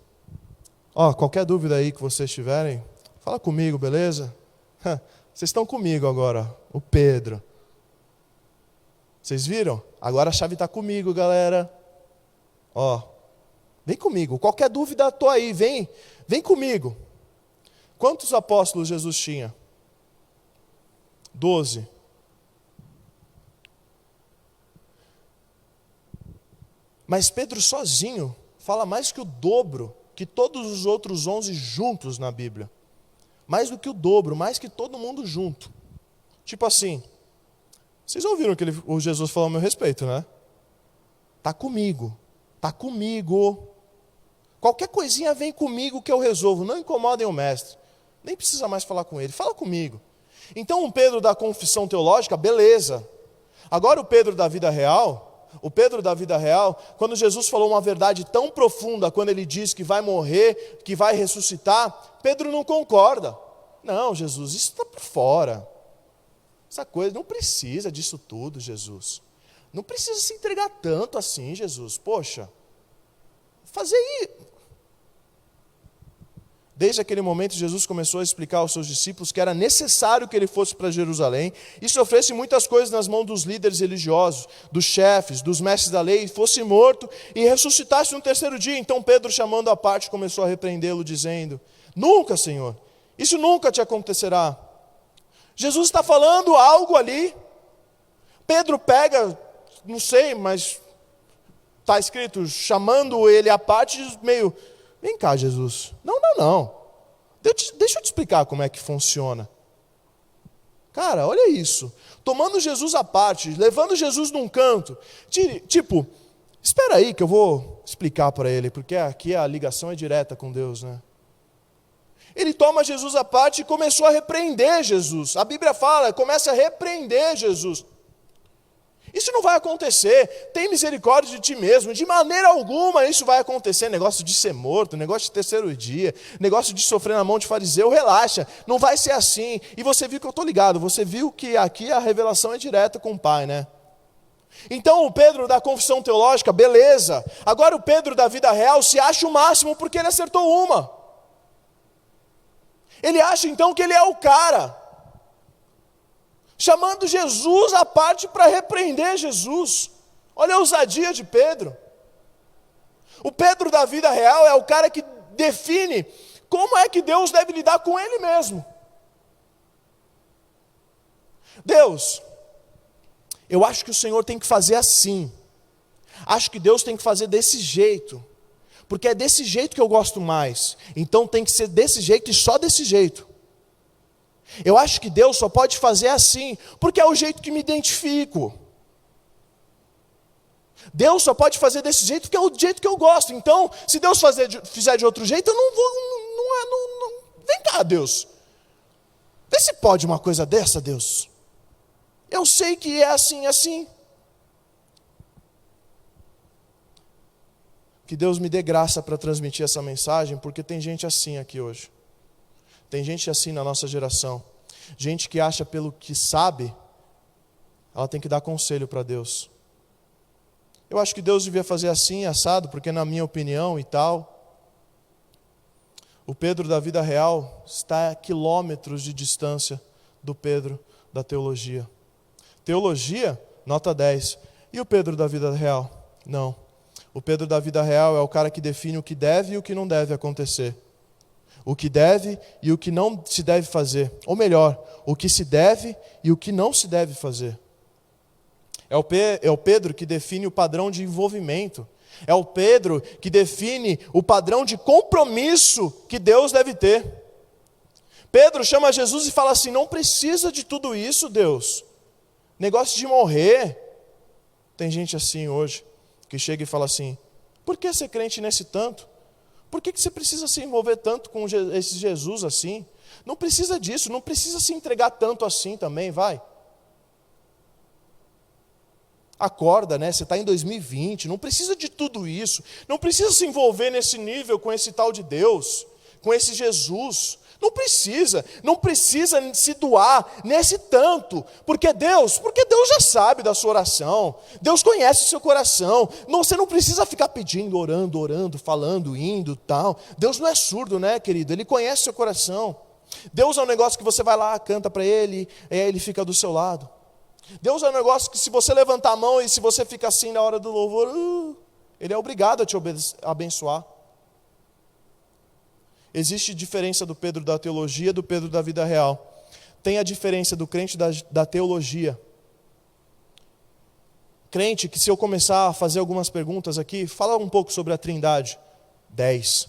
Qualquer dúvida aí que vocês tiverem, fala comigo, beleza? Vocês estão comigo agora, o Pedro. Vocês viram? Agora a chave está comigo, galera. Vem comigo. Qualquer dúvida, estou aí. Vem comigo. Quantos apóstolos Jesus tinha? 12. Mas Pedro sozinho fala mais que o dobro que todos os outros 11 juntos na Bíblia. Mais do que o dobro, mais que todo mundo junto. Tipo assim, vocês ouviram o que o Jesus falou a meu respeito, né? Está comigo. Qualquer coisinha vem comigo que eu resolvo. Não incomodem o mestre. Nem precisa mais falar com ele. Fala comigo. Então o Pedro da confissão teológica, beleza. Agora o Pedro da vida real, quando Jesus falou uma verdade tão profunda, quando ele diz que vai morrer, que vai ressuscitar, Pedro não concorda. Não, Jesus, isso está por fora. Essa coisa, não precisa disso tudo, Jesus. Não precisa se entregar tanto assim, Jesus. Poxa, fazer isso. Desde aquele momento, Jesus começou a explicar aos seus discípulos que era necessário que ele fosse para Jerusalém e sofresse muitas coisas nas mãos dos líderes religiosos, dos chefes, dos mestres da lei, fosse morto e ressuscitasse no terceiro dia. Então Pedro, chamando à parte, começou a repreendê-lo, dizendo: nunca, Senhor, isso nunca te acontecerá. Jesus está falando algo ali. Pedro pega, não sei, mas está escrito, chamando ele à parte, meio... Vem cá, Jesus. Não. Deixa eu te explicar como é que funciona. Cara, olha isso. Tomando Jesus à parte, levando Jesus num canto. Tipo, espera aí que eu vou explicar para ele, porque aqui a ligação é direta com Deus, né? Ele toma Jesus à parte e começou a repreender Jesus. A Bíblia fala, começa a repreender Jesus. Isso não vai acontecer, tem misericórdia de ti mesmo, de maneira alguma isso vai acontecer, negócio de ser morto, negócio de terceiro dia, negócio de sofrer na mão de fariseu, relaxa, não vai ser assim. E você viu que eu estou ligado, você viu que aqui a revelação é direta com o Pai, né? Então o Pedro da confissão teológica, beleza, agora o Pedro da vida real se acha o máximo porque ele acertou uma. Ele acha então que ele é o cara, chamando Jesus à parte para repreender Jesus. Olha a ousadia de Pedro. O Pedro da vida real é o cara que define como é que Deus deve lidar com ele mesmo. Deus, eu acho que o Senhor tem que fazer assim. Acho que Deus tem que fazer desse jeito. Porque é desse jeito que eu gosto mais. Então tem que ser desse jeito e só desse jeito. Eu acho que Deus só pode fazer assim, porque é o jeito que me identifico. Deus só pode fazer desse jeito, porque é o jeito que eu gosto. Então, se Deus fizer de outro jeito, eu não vou... Vem cá, Deus. Vê se pode uma coisa dessa, Deus. Eu sei que é assim, assim. Que Deus me dê graça para transmitir essa mensagem, porque tem gente assim aqui hoje. Tem gente assim na nossa geração. Gente que acha pelo que sabe, ela tem que dar conselho para Deus. Eu acho que Deus devia fazer assim, assado, porque na minha opinião e tal. O Pedro da vida real está a quilômetros de distância do Pedro da teologia. Teologia, nota 10. E o Pedro da vida real? Não. O Pedro da vida real é o cara que define o que deve e o que não deve acontecer. O que deve e o que não se deve fazer. Ou melhor, o que se deve e o que não se deve fazer. É o Pedro que define o padrão de envolvimento. É o Pedro que define o padrão de compromisso que Deus deve ter. Pedro chama Jesus e fala assim: não precisa de tudo isso, Deus. Negócio de morrer. Tem gente assim hoje, que chega e fala assim: por que ser crente nesse tanto? Por que você precisa se envolver tanto com esse Jesus assim? Não precisa disso, não precisa se entregar tanto assim também, vai. Acorda, né? Você está em 2020, não precisa de tudo isso. Não precisa se envolver nesse nível com esse tal de Deus, com esse Jesus. Não precisa se doar nesse tanto. Porque Deus já sabe da sua oração. Deus conhece o seu coração. Você não precisa ficar pedindo, orando, falando, indo, tal. Deus não é surdo, né, querido? Ele conhece o seu coração. Deus é um negócio que você vai lá, canta para Ele, e aí Ele fica do seu lado. Deus é um negócio que se você levantar a mão e se você fica assim na hora do louvor, Ele é obrigado a te abençoar. Existe diferença do Pedro da teologia e do Pedro da vida real. Tem a diferença do crente da teologia. Crente que, se eu começar a fazer algumas perguntas aqui, fala um pouco sobre a Trindade, 10.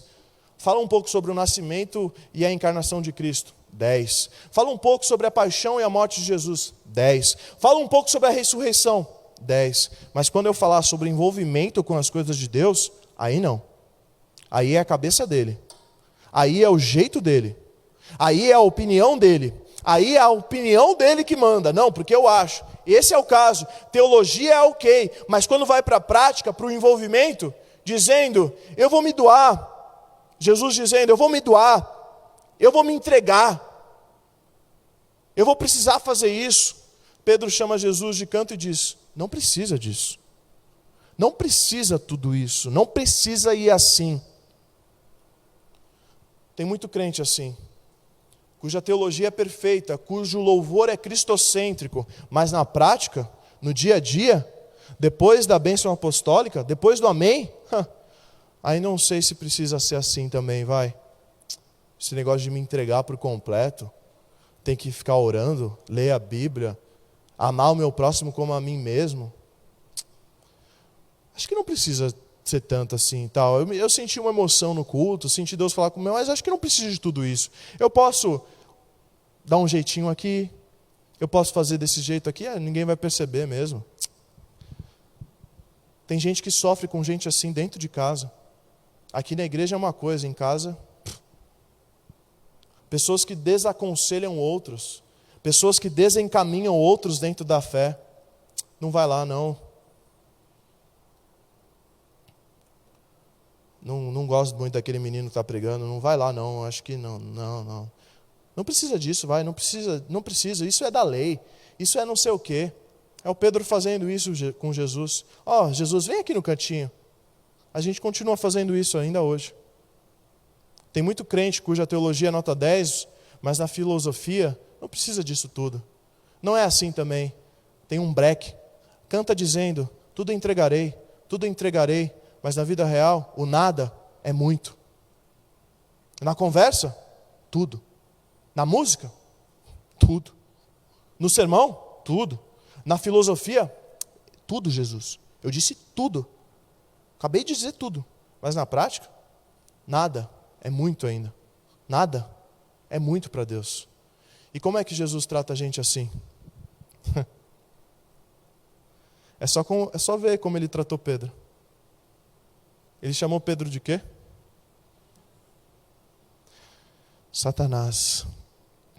Fala um pouco sobre o nascimento e a encarnação de Cristo, 10. Fala um pouco sobre a paixão e a morte de Jesus, 10. Fala um pouco sobre a ressurreição, 10. Mas quando eu falar sobre envolvimento com as coisas de Deus, aí não. Aí é a cabeça dele. Aí é o jeito dele. Aí é a opinião dele. Aí é a opinião dele que manda. Não, porque eu acho. Esse é o caso. Teologia é ok. Mas quando vai para a prática, para o envolvimento, dizendo, eu vou me doar. Jesus dizendo, eu vou me doar. Eu vou me entregar. Eu vou precisar fazer isso. Pedro chama Jesus de canto e diz: não precisa disso. Não precisa tudo isso. Não precisa ir assim. Tem muito crente assim, cuja teologia é perfeita, cujo louvor é cristocêntrico, mas na prática, no dia a dia, depois da bênção apostólica, depois do amém, aí não sei se precisa ser assim também, vai. Esse negócio de me entregar por completo, tem que ficar orando, ler a Bíblia, amar o meu próximo como a mim mesmo. Acho que não precisa ser tanto assim, tal. Eu senti uma emoção no culto, senti Deus falar comigo, mas acho que não precisa de tudo isso. Eu posso dar um jeitinho aqui, eu posso fazer desse jeito aqui, ninguém vai perceber mesmo. Tem gente que sofre com gente assim dentro de casa. Aqui na igreja é uma coisa, em casa... Pessoas que desaconselham outros, pessoas que desencaminham outros dentro da fé. Não vai lá, não. Não gosto muito daquele menino que está pregando, não vai lá, não. Acho que não. Não precisa disso, vai, não precisa. Isso é da lei, isso é não sei o quê. É o Pedro fazendo isso com Jesus. Jesus, vem aqui no cantinho. A gente continua fazendo isso ainda hoje. Tem muito crente cuja teologia é nota 10, mas na filosofia não precisa disso tudo. Não é assim também. Tem um breque. Canta dizendo, tudo entregarei, mas na vida real, o nada é muito. Na conversa, tudo. Na música, tudo. No sermão, tudo. Na filosofia, tudo, Jesus. Eu disse tudo. Acabei de dizer tudo. Mas na prática, nada. É muito ainda. Nada é muito para Deus. E como é que Jesus trata a gente assim? É só ver como ele tratou Pedro. Ele chamou Pedro de quê? Satanás.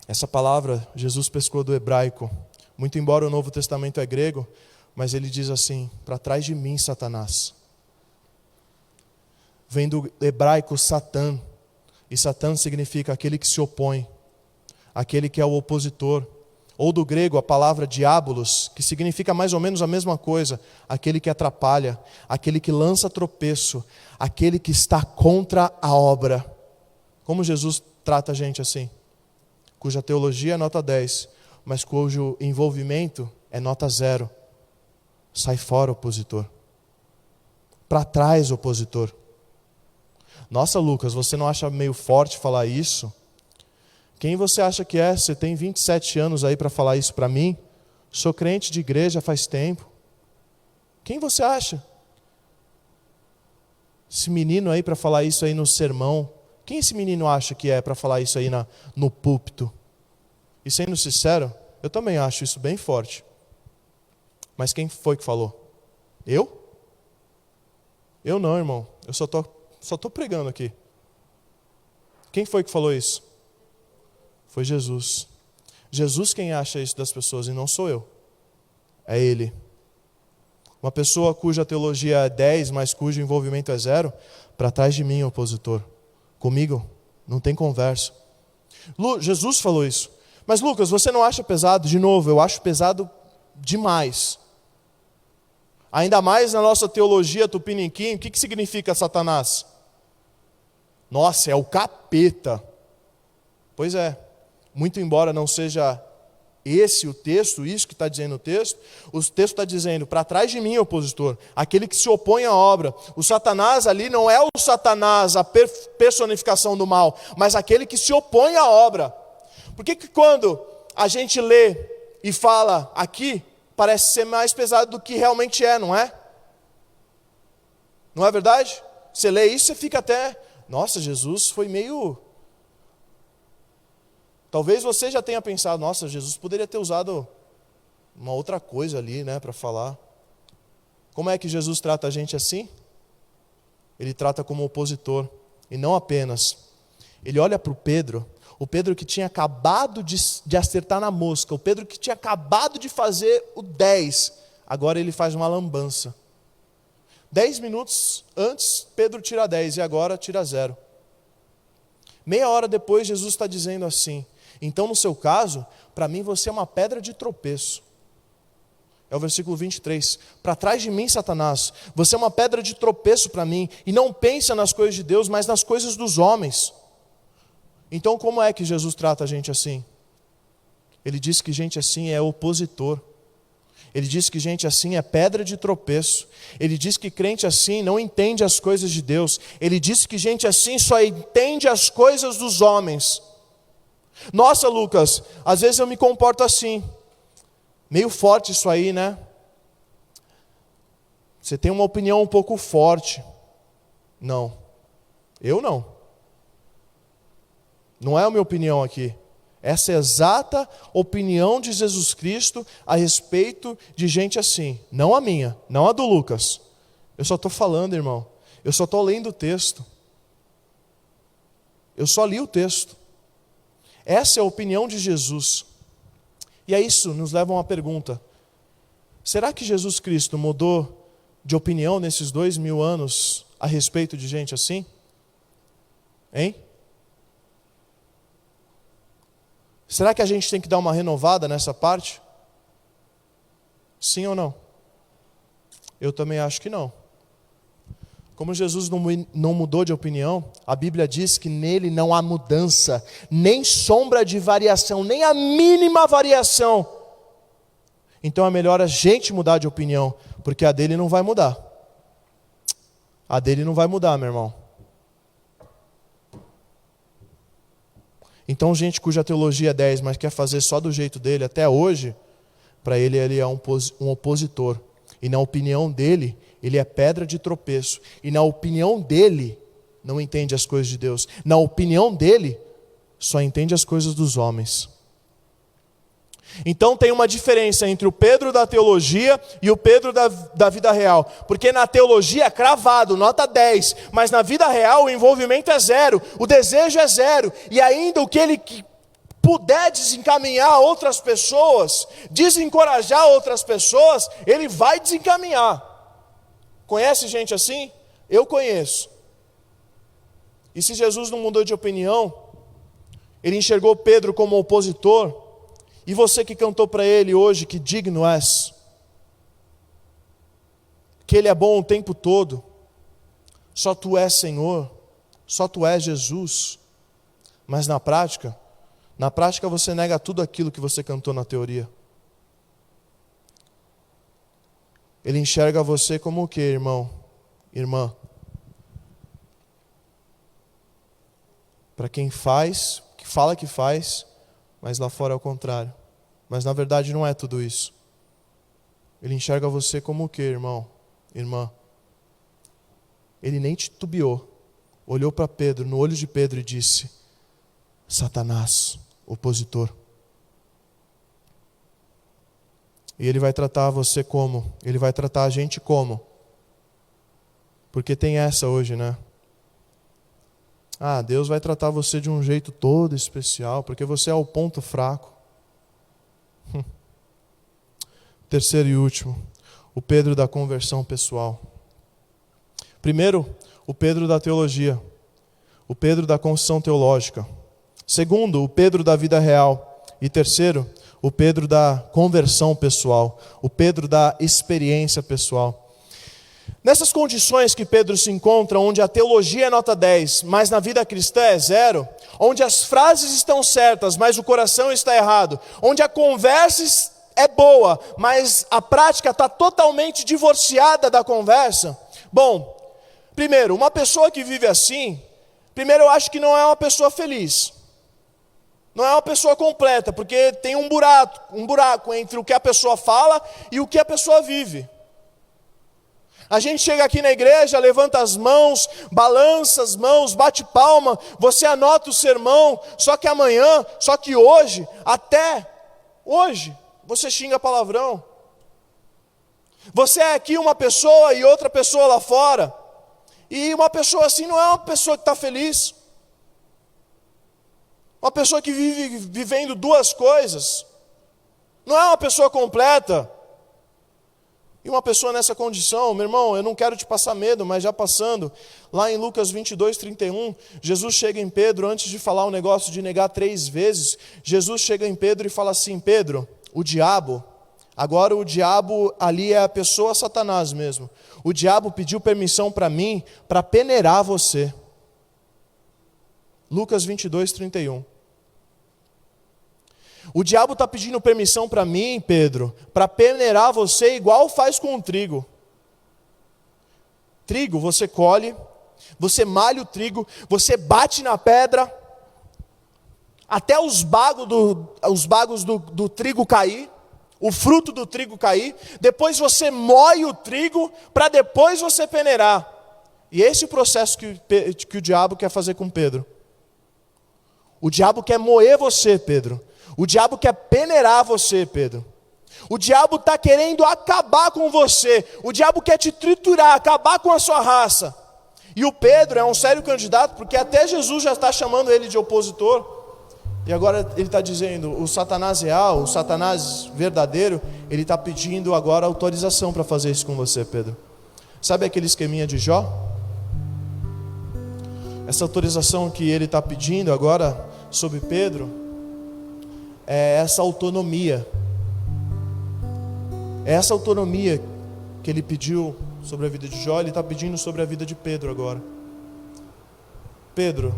Essa palavra Jesus pescou do hebraico. Muito embora o Novo Testamento é grego, mas ele diz assim, para trás de mim, Satanás. Vem do hebraico Satã. E Satã significa aquele que se opõe, aquele que é o opositor. Ou do grego a palavra diabolos, que significa mais ou menos a mesma coisa, aquele que atrapalha, aquele que lança tropeço, aquele que está contra a obra. Como Jesus trata a gente assim? Cuja teologia é nota 10, mas cujo envolvimento é nota 0. Sai fora, opositor. Para trás, opositor. Nossa, Lucas, você não acha meio forte falar isso? Quem você acha que é? Você tem 27 anos aí para falar isso para mim? Sou crente de igreja faz tempo. Quem você acha? Esse menino aí para falar isso aí no sermão. Quem esse menino acha que é para falar isso aí no púlpito? E sendo sincero, eu também acho isso bem forte. Mas quem foi que falou? Eu? Eu não, irmão. Eu só estou pregando aqui. Quem foi que falou isso? Foi Jesus. Jesus quem acha isso das pessoas e não sou eu. É Ele. Uma pessoa cuja teologia é 10, mas cujo envolvimento é 0, para trás de mim, opositor. Comigo, não tem conversa. Jesus falou isso. Mas Lucas, você não acha pesado? De novo, eu acho pesado demais. Ainda mais na nossa teologia tupiniquim, o que significa Satanás? Nossa, é o capeta. Pois é, muito embora não seja esse o texto, isso que está dizendo o texto está dizendo, para trás de mim, opositor, aquele que se opõe à obra. O Satanás ali não é o Satanás, a personificação do mal, mas aquele que se opõe à obra. Por que quando a gente lê e fala aqui, parece ser mais pesado do que realmente é, não é? Não é verdade? Você lê isso, você fica até... Nossa, Jesus foi meio... Talvez você já tenha pensado, nossa, Jesus poderia ter usado uma outra coisa ali, né, para falar. Como é que Jesus trata a gente assim? Ele trata como opositor. E não apenas. Ele olha para o Pedro que tinha acabado de acertar na mosca, o Pedro que tinha acabado de fazer o 10, agora ele faz uma lambança. 10 minutos antes, Pedro tira 10 e agora tira 0. Meia hora depois, Jesus está dizendo assim, então no seu caso, para mim você é uma pedra de tropeço. É o versículo 23. Para trás de mim, Satanás, você é uma pedra de tropeço para mim, e não pensa nas coisas de Deus, mas nas coisas dos homens. Então como é que Jesus trata a gente assim? Ele diz que gente assim é opositor. Ele diz que gente assim é pedra de tropeço. Ele diz que crente assim não entende as coisas de Deus. Ele diz que gente assim só entende as coisas dos homens. Nossa, Lucas, às vezes eu me comporto assim. Meio forte isso aí, né? Você tem uma opinião um pouco forte. Não. Eu não. Não é a minha opinião aqui. Essa é a exata opinião de Jesus Cristo a respeito de gente assim. Não a minha, não a do Lucas. Eu só estou falando, irmão. Eu só estou lendo o texto. Eu só li o texto. Essa é a opinião de Jesus. E é isso, nos leva a uma pergunta. Será que Jesus Cristo mudou de opinião nesses 2000 anos a respeito de gente assim? Hein? Será que a gente tem que dar uma renovada nessa parte? Sim ou não? Eu também acho que não. Como Jesus não mudou de opinião, a Bíblia diz que nele não há mudança, nem sombra de variação, nem a mínima variação. Então é melhor a gente mudar de opinião, porque a dele não vai mudar. A dele não vai mudar, meu irmão. Então gente cuja teologia é 10, mas quer fazer só do jeito dele até hoje, para ele é um opositor. E na opinião dele, ele é pedra de tropeço. E na opinião dele, não entende as coisas de Deus. Na opinião dele, só entende as coisas dos homens. Então tem uma diferença entre o Pedro da teologia e o Pedro da vida real. Porque na teologia é cravado, nota 10. Mas na vida real o envolvimento é 0. O desejo é 0. E ainda o que ele puder desencaminhar outras pessoas, desencorajar outras pessoas, ele vai desencaminhar. Conhece gente assim? Eu conheço. E se Jesus não mudou de opinião, ele enxergou Pedro como opositor, e você que cantou para ele hoje, que digno és, que ele é bom o tempo todo, só tu és Senhor, só tu és Jesus, mas na prática você nega tudo aquilo que você cantou na teoria. Ele enxerga você como o quê, irmão? Irmã? Para quem faz, que fala que faz, mas lá fora é o contrário. Mas na verdade não é tudo isso. Ele enxerga você como o quê, irmão? Irmã? Ele nem titubeou. Olhou para Pedro, no olho de Pedro e disse: Satanás, opositor. E ele vai tratar você como? Ele vai tratar a gente como? Porque tem essa hoje, né? Ah, Deus vai tratar você de um jeito todo especial, porque você é o ponto fraco. Terceiro e último, o Pedro da conversão pessoal. Primeiro, o Pedro da teologia. O Pedro da confissão teológica. Segundo, o Pedro da vida real. E terceiro, o Pedro da conversão pessoal, o Pedro da experiência pessoal. Nessas condições que Pedro se encontra, onde a teologia é nota 10, mas na vida cristã é 0, onde as frases estão certas, mas o coração está errado, onde a conversa é boa, mas a prática está totalmente divorciada da conversa. Bom, primeiro, uma pessoa que vive assim, primeiro eu acho que não é uma pessoa feliz. Não é uma pessoa completa, porque tem um buraco entre o que a pessoa fala e o que a pessoa vive. A gente chega aqui na igreja, levanta as mãos, balança as mãos, bate palma, você anota o sermão, só que amanhã, só que hoje, até hoje, você xinga palavrão. Você é aqui uma pessoa e outra pessoa lá fora. E uma pessoa assim não é uma pessoa que está feliz. Uma pessoa que vive vivendo duas coisas. Não é uma pessoa completa. E uma pessoa nessa condição, meu irmão, eu não quero te passar medo, mas já passando, lá em Lucas 22, 31, Jesus chega em Pedro, antes de falar o negócio de negar 3 vezes, Jesus chega em Pedro e fala assim: Pedro, o diabo, Agora o diabo ali é a pessoa Satanás mesmo. O diabo pediu permissão para mim para peneirar você. Lucas 22, 31. O diabo está pedindo permissão para mim, Pedro, para peneirar você igual faz com o trigo. Trigo, você colhe, você malha o trigo, você bate na pedra, até os bagos do trigo cair, o fruto do trigo cair, depois você moe o trigo, para depois você peneirar. E esse é o processo que o diabo quer fazer com Pedro. O diabo quer moer você, Pedro. O diabo quer peneirar você, Pedro. O diabo está querendo acabar com você. O diabo quer te triturar, acabar com a sua raça. E o Pedro é um sério candidato, porque até Jesus já está chamando ele de opositor. E agora ele está dizendo, o Satanás real, o Satanás verdadeiro, ele está pedindo agora autorização para fazer isso com você, Pedro. Sabe aquele esqueminha de Jó? Essa autorização que ele está pedindo agora sobre Pedro, é essa autonomia. É essa autonomia que ele pediu sobre a vida de Jó, ele está pedindo sobre a vida de Pedro agora. Pedro,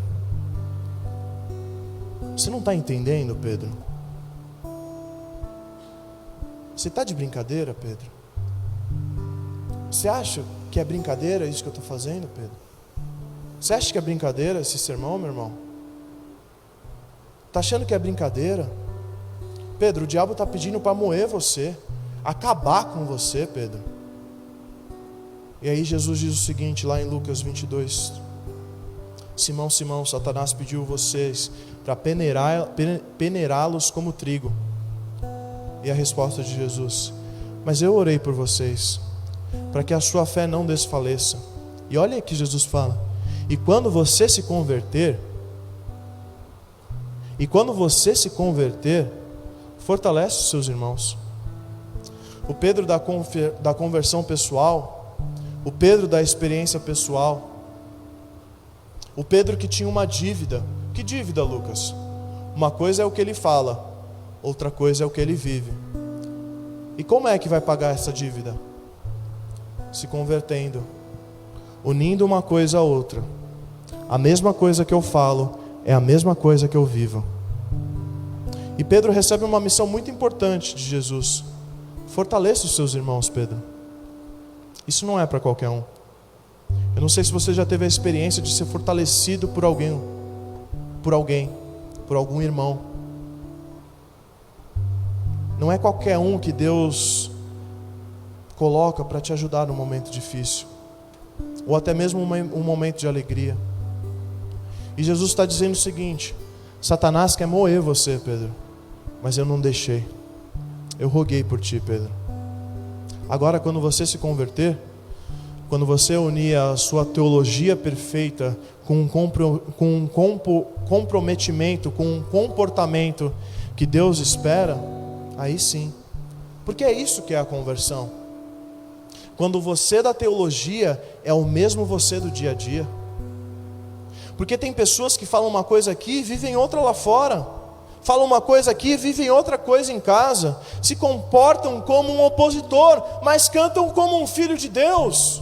você não está entendendo, Pedro? Você está de brincadeira, Pedro? Você acha que é brincadeira isso que eu estou fazendo, Pedro? Você acha que é brincadeira esse sermão, meu irmão? Está achando que é brincadeira? Pedro, o diabo está pedindo para moer você, acabar com você, Pedro. E aí Jesus diz o seguinte, lá em Lucas 22. Simão, Simão, Satanás pediu vocês para peneirá-los como trigo. E a resposta de Jesus: mas eu orei por vocês, para que a sua fé não desfaleça. E olha que Jesus fala: e quando você se converter, fortalece os seus irmãos. O Pedro da conversão pessoal, o Pedro da experiência pessoal, o Pedro que tinha uma dívida. Que dívida, Lucas? Uma coisa é o que ele fala, outra coisa é o que ele vive. E como é que vai pagar essa dívida? Se convertendo, unindo uma coisa a outra. A mesma coisa que eu falo é a mesma coisa que eu vivo. E Pedro recebe uma missão muito importante de Jesus: fortaleça os seus irmãos, Pedro. Isso não é para qualquer um. Eu não sei se você já teve a experiência de ser fortalecido por alguém, por algum irmão. Não é qualquer um que Deus coloca para te ajudar num momento difícil, ou até mesmo um momento de alegria. E Jesus está dizendo o seguinte: Satanás quer moer você, Pedro, mas eu não deixei. Eu roguei por ti, Pedro. Agora, quando você se converter, quando você unir a sua teologia perfeita com um comprometimento, com um comportamento que Deus espera, aí sim. Porque é isso que é a conversão. Quando você da teologia é o mesmo você do dia a dia. Porque tem pessoas que falam uma coisa aqui e vivem outra lá fora. Falam uma coisa aqui e vivem outra coisa em casa. Se comportam como um opositor, mas cantam como um filho de Deus.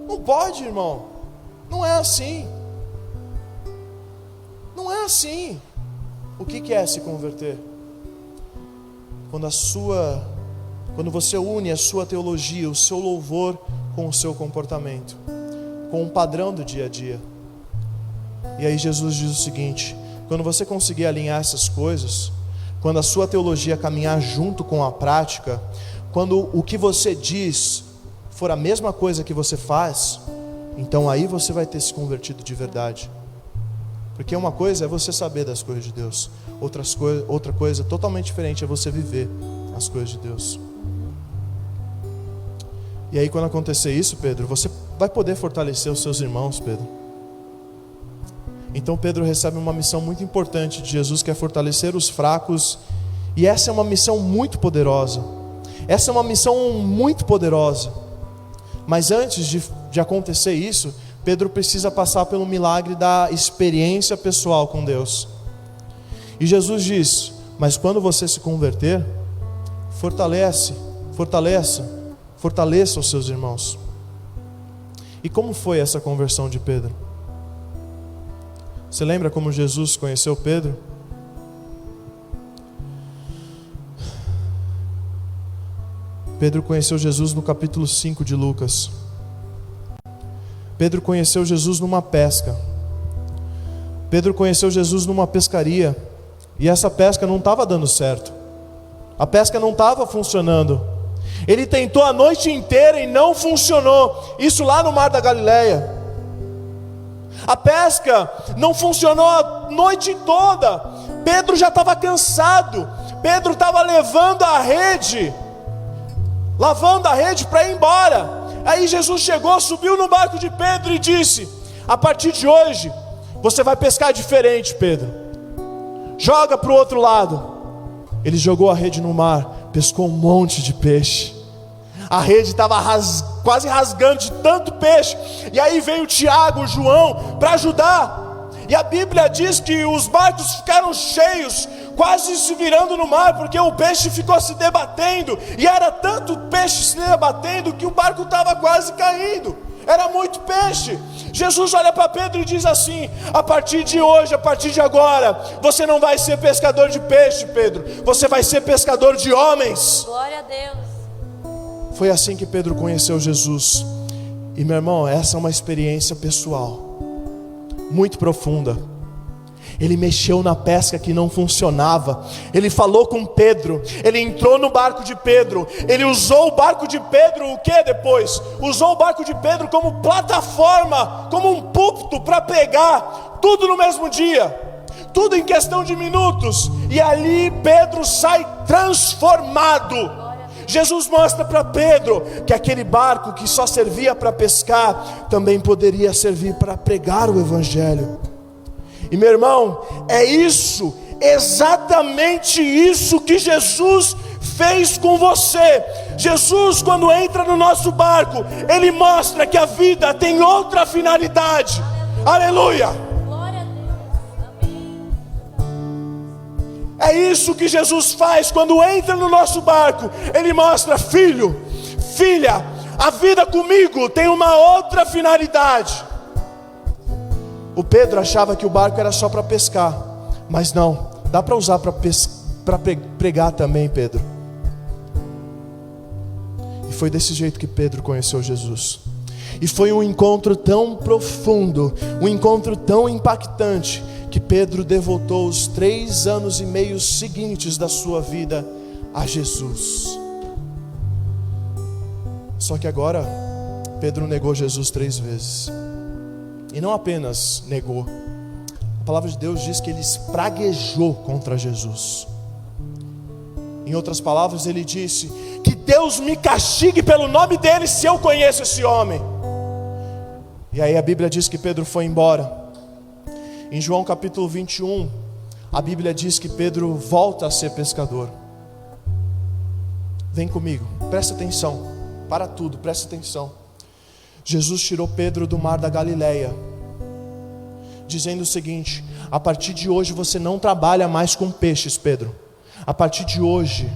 Não pode, irmão. Não é assim. Não é assim. O que é se converter? Quando você une a sua teologia, o seu louvor com o seu comportamento, com o padrão do dia a dia. E aí Jesus diz o seguinte: quando você conseguir alinhar essas coisas, quando a sua teologia caminhar junto com a prática, quando o que você diz for a mesma coisa que você faz, então aí você vai ter se convertido de verdade. Porque uma coisa é você saber das coisas de Deus, outra coisa totalmente diferente é você viver as coisas de Deus. E aí, quando acontecer isso, Pedro, você vai poder fortalecer os seus irmãos, Pedro. Então Pedro recebe uma missão muito importante de Jesus, que é fortalecer os fracos. E essa é uma missão muito poderosa. Essa é uma missão muito poderosa. Mas antes de acontecer isso, Pedro precisa passar pelo milagre da experiência pessoal com Deus. E Jesus diz: mas quando você se converter, Fortaleça os seus irmãos. E como foi essa conversão de Pedro? Você lembra como Jesus conheceu Pedro? Pedro conheceu Jesus no capítulo 5 de Lucas. Pedro conheceu Jesus numa pesca. Pedro conheceu Jesus numa pescaria. E essa pesca não estava dando certo. A pesca não estava funcionando. Ele tentou a noite inteira e não funcionou. Isso lá no Mar da Galileia. A pesca não funcionou a noite toda. Pedro já estava cansado. Pedro estava lavando a rede para ir embora. Aí Jesus chegou, subiu no barco de Pedro e disse: a partir de hoje você vai pescar diferente, Pedro. Joga para o outro lado. Ele jogou a rede no mar, pescou um monte de peixe. A rede estava quase rasgando de tanto peixe. E aí veio Tiago, João, para ajudar. E a Bíblia diz que os barcos ficaram cheios, quase se virando no mar, porque o peixe ficou se debatendo. E era tanto peixe se debatendo que o barco estava quase caindo. Era muito peixe. Jesus olha para Pedro e diz assim: a partir de hoje, a partir de agora, você não vai ser pescador de peixe, Pedro. Você vai ser pescador de homens. Glória a Deus. Foi assim que Pedro conheceu Jesus. E meu irmão, essa é uma experiência pessoal muito profunda. Ele mexeu na pesca que não funcionava. Ele falou com Pedro. Ele entrou no barco de Pedro. Ele usou o barco de Pedro, o que depois? Usou o barco de Pedro como plataforma, como um púlpito para pregar. Tudo no mesmo dia. Tudo em questão de minutos. E ali Pedro sai transformado. Jesus mostra para Pedro que aquele barco que só servia para pescar também poderia servir para pregar o Evangelho. E meu irmão, é isso, exatamente isso que Jesus fez com você. Jesus, quando entra no nosso barco, Ele mostra que a vida tem outra finalidade. Aleluia! Glória a Deus. Amém. É isso que Jesus faz quando entra no nosso barco. Ele mostra: filho, filha, a vida comigo tem uma outra finalidade. O Pedro achava que o barco era só para pescar, mas não, dá para usar para pregar também, Pedro. E foi desse jeito que Pedro conheceu Jesus. E foi um encontro tão profundo, um encontro tão impactante, que Pedro devotou os 3 anos e meio seguintes da sua vida a Jesus. Só que agora Pedro negou Jesus 3 vezes. E não apenas negou, a palavra de Deus diz que ele espraguejou contra Jesus. Em outras palavras, ele disse: que Deus me castigue pelo nome dele se eu conheço esse homem. E aí a Bíblia diz que Pedro foi embora. Em João capítulo 21, a Bíblia diz que Pedro volta a ser pescador. Vem comigo, presta atenção, para tudo, presta atenção. Jesus tirou Pedro do mar da Galileia, dizendo o seguinte: a partir de hoje você não trabalha mais com peixes, Pedro. A partir de hoje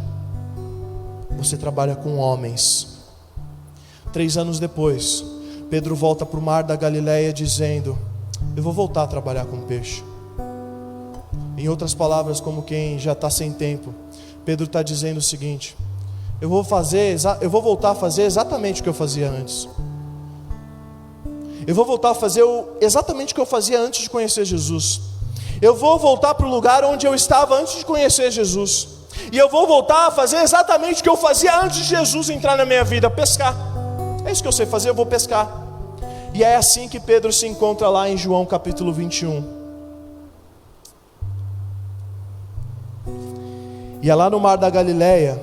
você trabalha com homens. 3 anos depois, Pedro volta para o mar da Galileia dizendo: eu vou voltar a trabalhar com peixe. Em outras palavras, como quem já está sem tempo, Pedro está dizendo o seguinte: eu vou voltar a fazer exatamente o que eu fazia antes. Eu vou voltar a fazer exatamente o que eu fazia antes de conhecer Jesus. Eu vou voltar para o lugar onde eu estava antes de conhecer Jesus. E eu vou voltar a fazer exatamente o que eu fazia antes de Jesus entrar na minha vida: pescar. É isso que eu sei fazer, eu vou pescar. E é assim que Pedro se encontra lá em João capítulo 21. E é lá no mar da Galileia.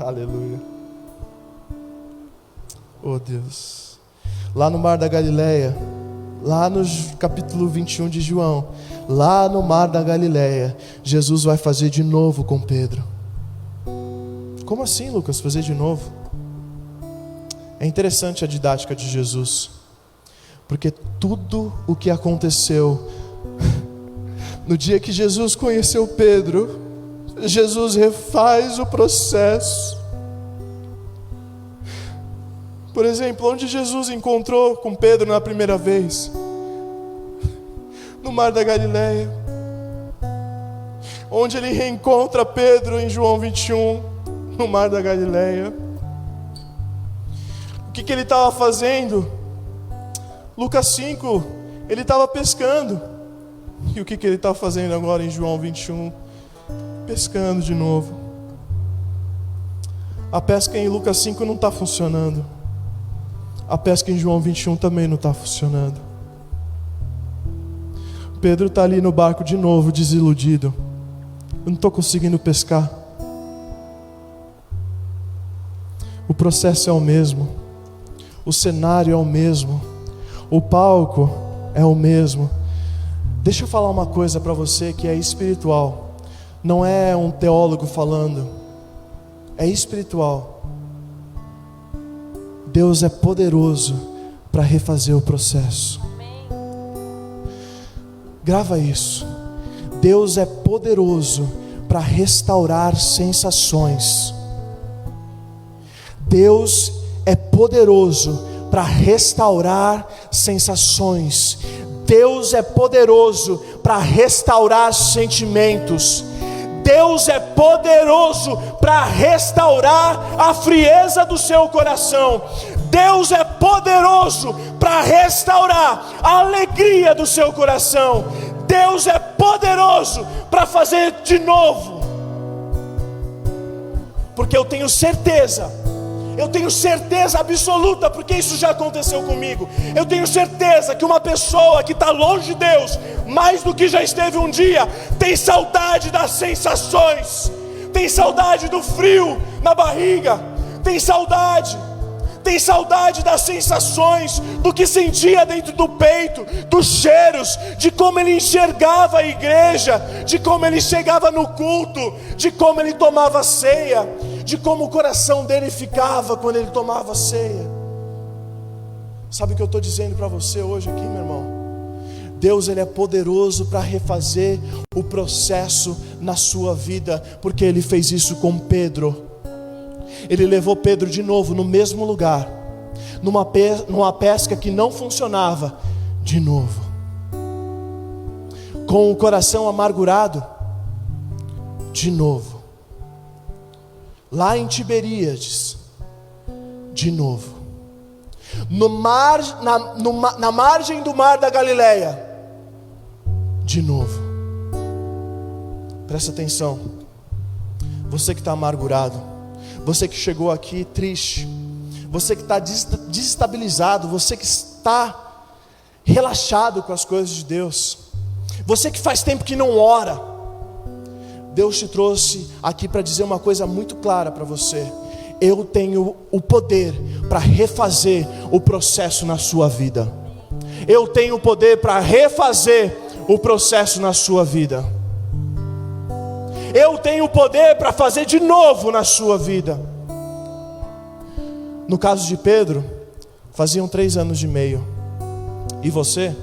Aleluia. Oh Deus. Lá no mar da Galileia, lá no capítulo 21 de João, lá no mar da Galileia, Jesus vai fazer de novo com Pedro. Como assim, Lucas, fazer de novo? É interessante a didática de Jesus, porque tudo o que aconteceu no dia que Jesus conheceu Pedro, Jesus refaz o processo. Por exemplo, onde Jesus encontrou com Pedro na primeira vez? No Mar da Galileia. Onde ele reencontra Pedro em João 21, no Mar da Galileia. O que ele estava fazendo? Lucas 5, ele estava pescando. E o que ele está fazendo agora em João 21? Pescando de novo. A pesca em Lucas 5 não está funcionando. A pesca em João 21 também não está funcionando. Pedro está ali no barco de novo, desiludido. Eu não estou conseguindo pescar. O processo é o mesmo. O cenário é o mesmo. O palco é o mesmo. Deixa eu falar uma coisa para você que é espiritual. Não é um teólogo falando. É espiritual. Deus é poderoso para refazer o processo. Grava isso. Deus é poderoso para restaurar sensações. Deus é poderoso para restaurar sensações. Deus é poderoso para restaurar sentimentos. Deus é poderoso para restaurar a frieza do seu coração. Deus é poderoso para restaurar a alegria do seu coração. Deus é poderoso para fazer de novo. Porque eu tenho certeza absoluta, porque isso já aconteceu comigo. Eu tenho certeza que uma pessoa que está longe de Deus, mais do que já esteve um dia, tem saudade das sensações, tem saudade do frio na barriga, tem saudade das sensações, do que sentia dentro do peito, dos cheiros, de como ele enxergava a igreja, de como ele chegava no culto, de como ele tomava ceia, de como o coração dele ficava quando ele tomava ceia. Sabe o que eu estou dizendo para você hoje aqui, meu irmão? Deus, ele é poderoso para refazer o processo na sua vida, porque ele fez isso com Pedro. Ele levou Pedro de novo no mesmo lugar, numa pesca que não funcionava, de novo, com o coração amargurado, de novo, lá em Tiberíades, de novo, na margem do Mar da Galileia, de novo. Presta atenção, você que está amargurado, você que chegou aqui triste, você que está desestabilizado, você que está relaxado com as coisas de Deus, você que faz tempo que não ora, Deus te trouxe aqui para dizer uma coisa muito clara para você: eu tenho o poder para refazer o processo na sua vida. Eu tenho o poder para refazer o processo na sua vida. Eu tenho o poder para fazer de novo na sua vida. No caso de Pedro, faziam 3 anos e meio. E você?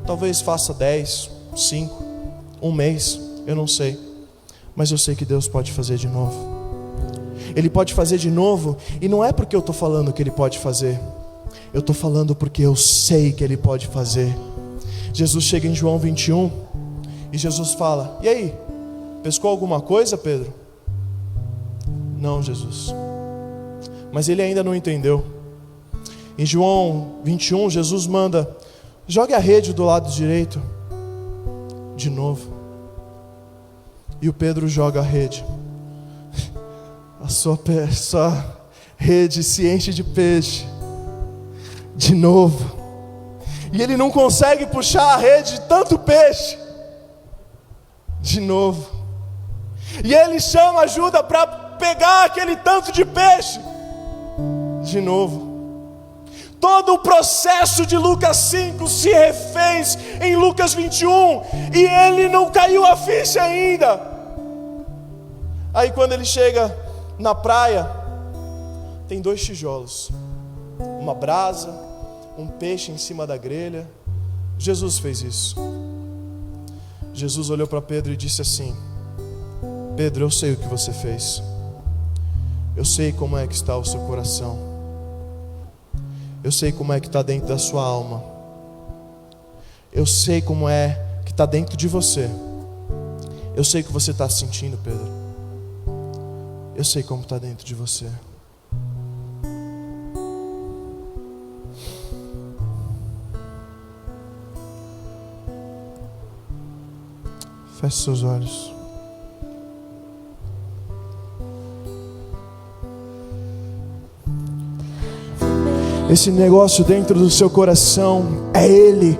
Talvez faça 10, 5, 1 mês, eu não sei. Mas eu sei que Deus pode fazer de novo. Ele pode fazer de novo, e não é porque eu estou falando que Ele pode fazer. Eu estou falando porque eu sei que Ele pode fazer. Jesus chega em João 21, e Jesus fala: e aí? Pescou alguma coisa, Pedro? Não, Jesus. Mas ele ainda não entendeu. Em João 21, Jesus manda: jogue a rede do lado direito. De novo. E o Pedro joga a rede. A sua rede se enche de peixe. De novo. E ele não consegue puxar a rede de tanto peixe. De novo. E ele chama ajuda para pegar aquele tanto de peixe. De novo. Todo o processo de Lucas 5 se refez em Lucas 21. E ele não caiu a ficha ainda. Aí quando ele chega na praia, tem 2 tijolos, uma brasa, um peixe em cima da grelha. Jesus fez isso. Jesus olhou para Pedro e disse assim: Pedro, eu sei o que você fez. Eu sei como é que está o seu coração. Eu sei como é que está dentro da sua alma. Eu sei como é que está dentro de você. Eu sei o que você está sentindo, Pedro. Eu sei como está dentro de você. Feche seus olhos. Esse negócio dentro do seu coração é Ele.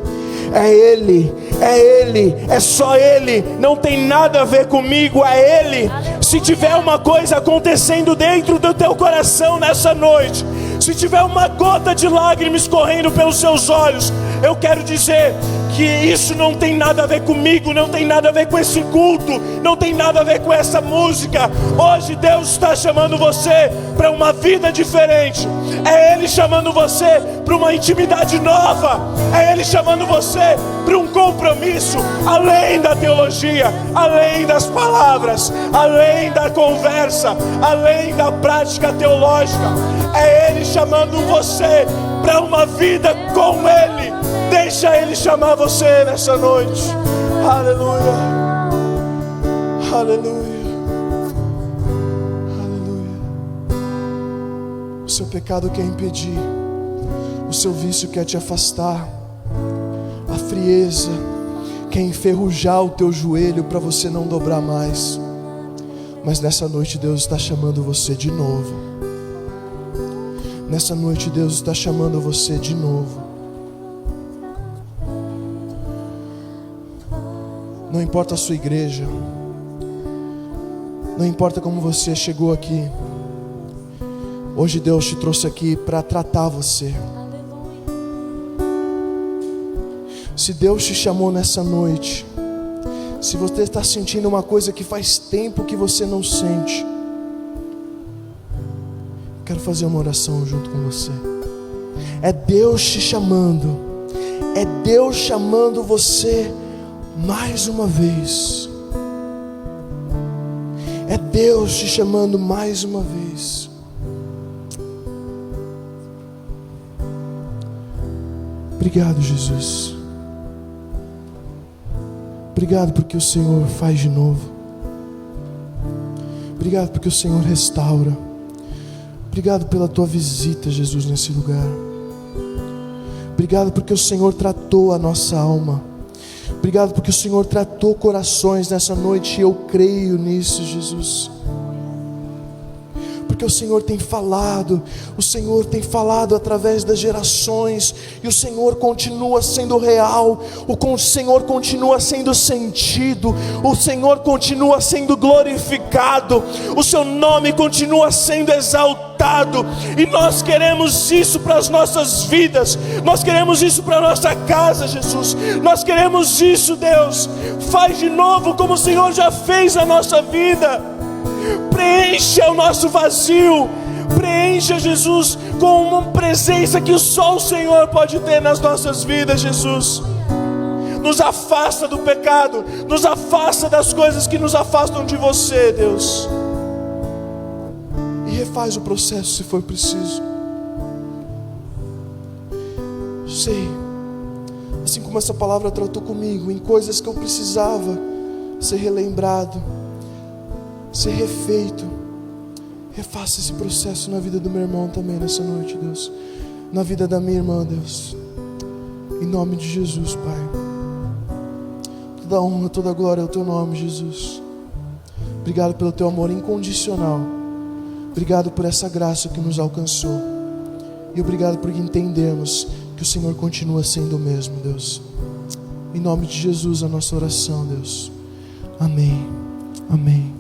É Ele, é Ele, é só Ele, não tem nada a ver comigo, é Ele. Se tiver uma coisa acontecendo dentro do teu coração nessa noite, se tiver uma gota de lágrimas correndo pelos seus olhos, eu quero dizer que isso não tem nada a ver comigo, não tem nada a ver com esse culto, não tem nada a ver com essa música. Hoje Deus está chamando você para uma vida diferente. É Ele chamando você para uma intimidade nova. É Ele chamando você para um compromisso além da teologia, além das palavras, além da conversa, além da prática teológica. É Ele chamando você para uma vida com Ele. Deixa Ele chamar você nessa noite. Aleluia. Aleluia. Aleluia. O seu pecado quer impedir, o seu vício quer te afastar, a frieza quer enferrujar o teu joelho para você não dobrar mais. Mas nessa noite Deus está chamando você de novo. Nessa noite Deus está chamando você de novo. Não importa a sua igreja, não importa como você chegou aqui. Hoje Deus te trouxe aqui para tratar você. Se Deus te chamou nessa noite, se você está sentindo uma coisa que faz tempo que você não sente, quero fazer uma oração junto com você. É Deus te chamando, é Deus chamando você mais uma vez. É Deus te chamando mais uma vez. Obrigado, Jesus. Obrigado porque o Senhor faz de novo. Obrigado porque o Senhor restaura. Obrigado pela tua visita, Jesus, nesse lugar. Obrigado porque o Senhor tratou a nossa alma. Obrigado porque o Senhor tratou corações nessa noite, e eu creio nisso, Jesus. Porque o Senhor tem falado através das gerações, e o Senhor continua sendo real, o Senhor continua sendo sentido, o Senhor continua sendo glorificado, o seu nome continua sendo exaltado. E nós queremos isso para as nossas vidas, nós queremos isso para a nossa casa, Jesus. Nós queremos isso, Deus. Faz de novo como o Senhor já fez a nossa vida. Preencha o nosso vazio. Preencha, Jesus, com uma presença que só o Senhor pode ter nas nossas vidas, Jesus. Nos afasta do pecado, nos afasta das coisas que nos afastam de você, Deus. E refaz o processo se for preciso. Sei, assim como essa palavra tratou comigo, em coisas que eu precisava ser relembrado, ser refeito, refaça esse processo na vida do meu irmão também nessa noite, Deus. Na vida da minha irmã, Deus. Em nome de Jesus, Pai. Toda honra, toda glória ao Teu nome, Jesus. Obrigado pelo Teu amor incondicional. Obrigado por essa graça que nos alcançou. E obrigado por entendermos que o Senhor continua sendo o mesmo, Deus. Em nome de Jesus, a nossa oração, Deus. Amém. Amém.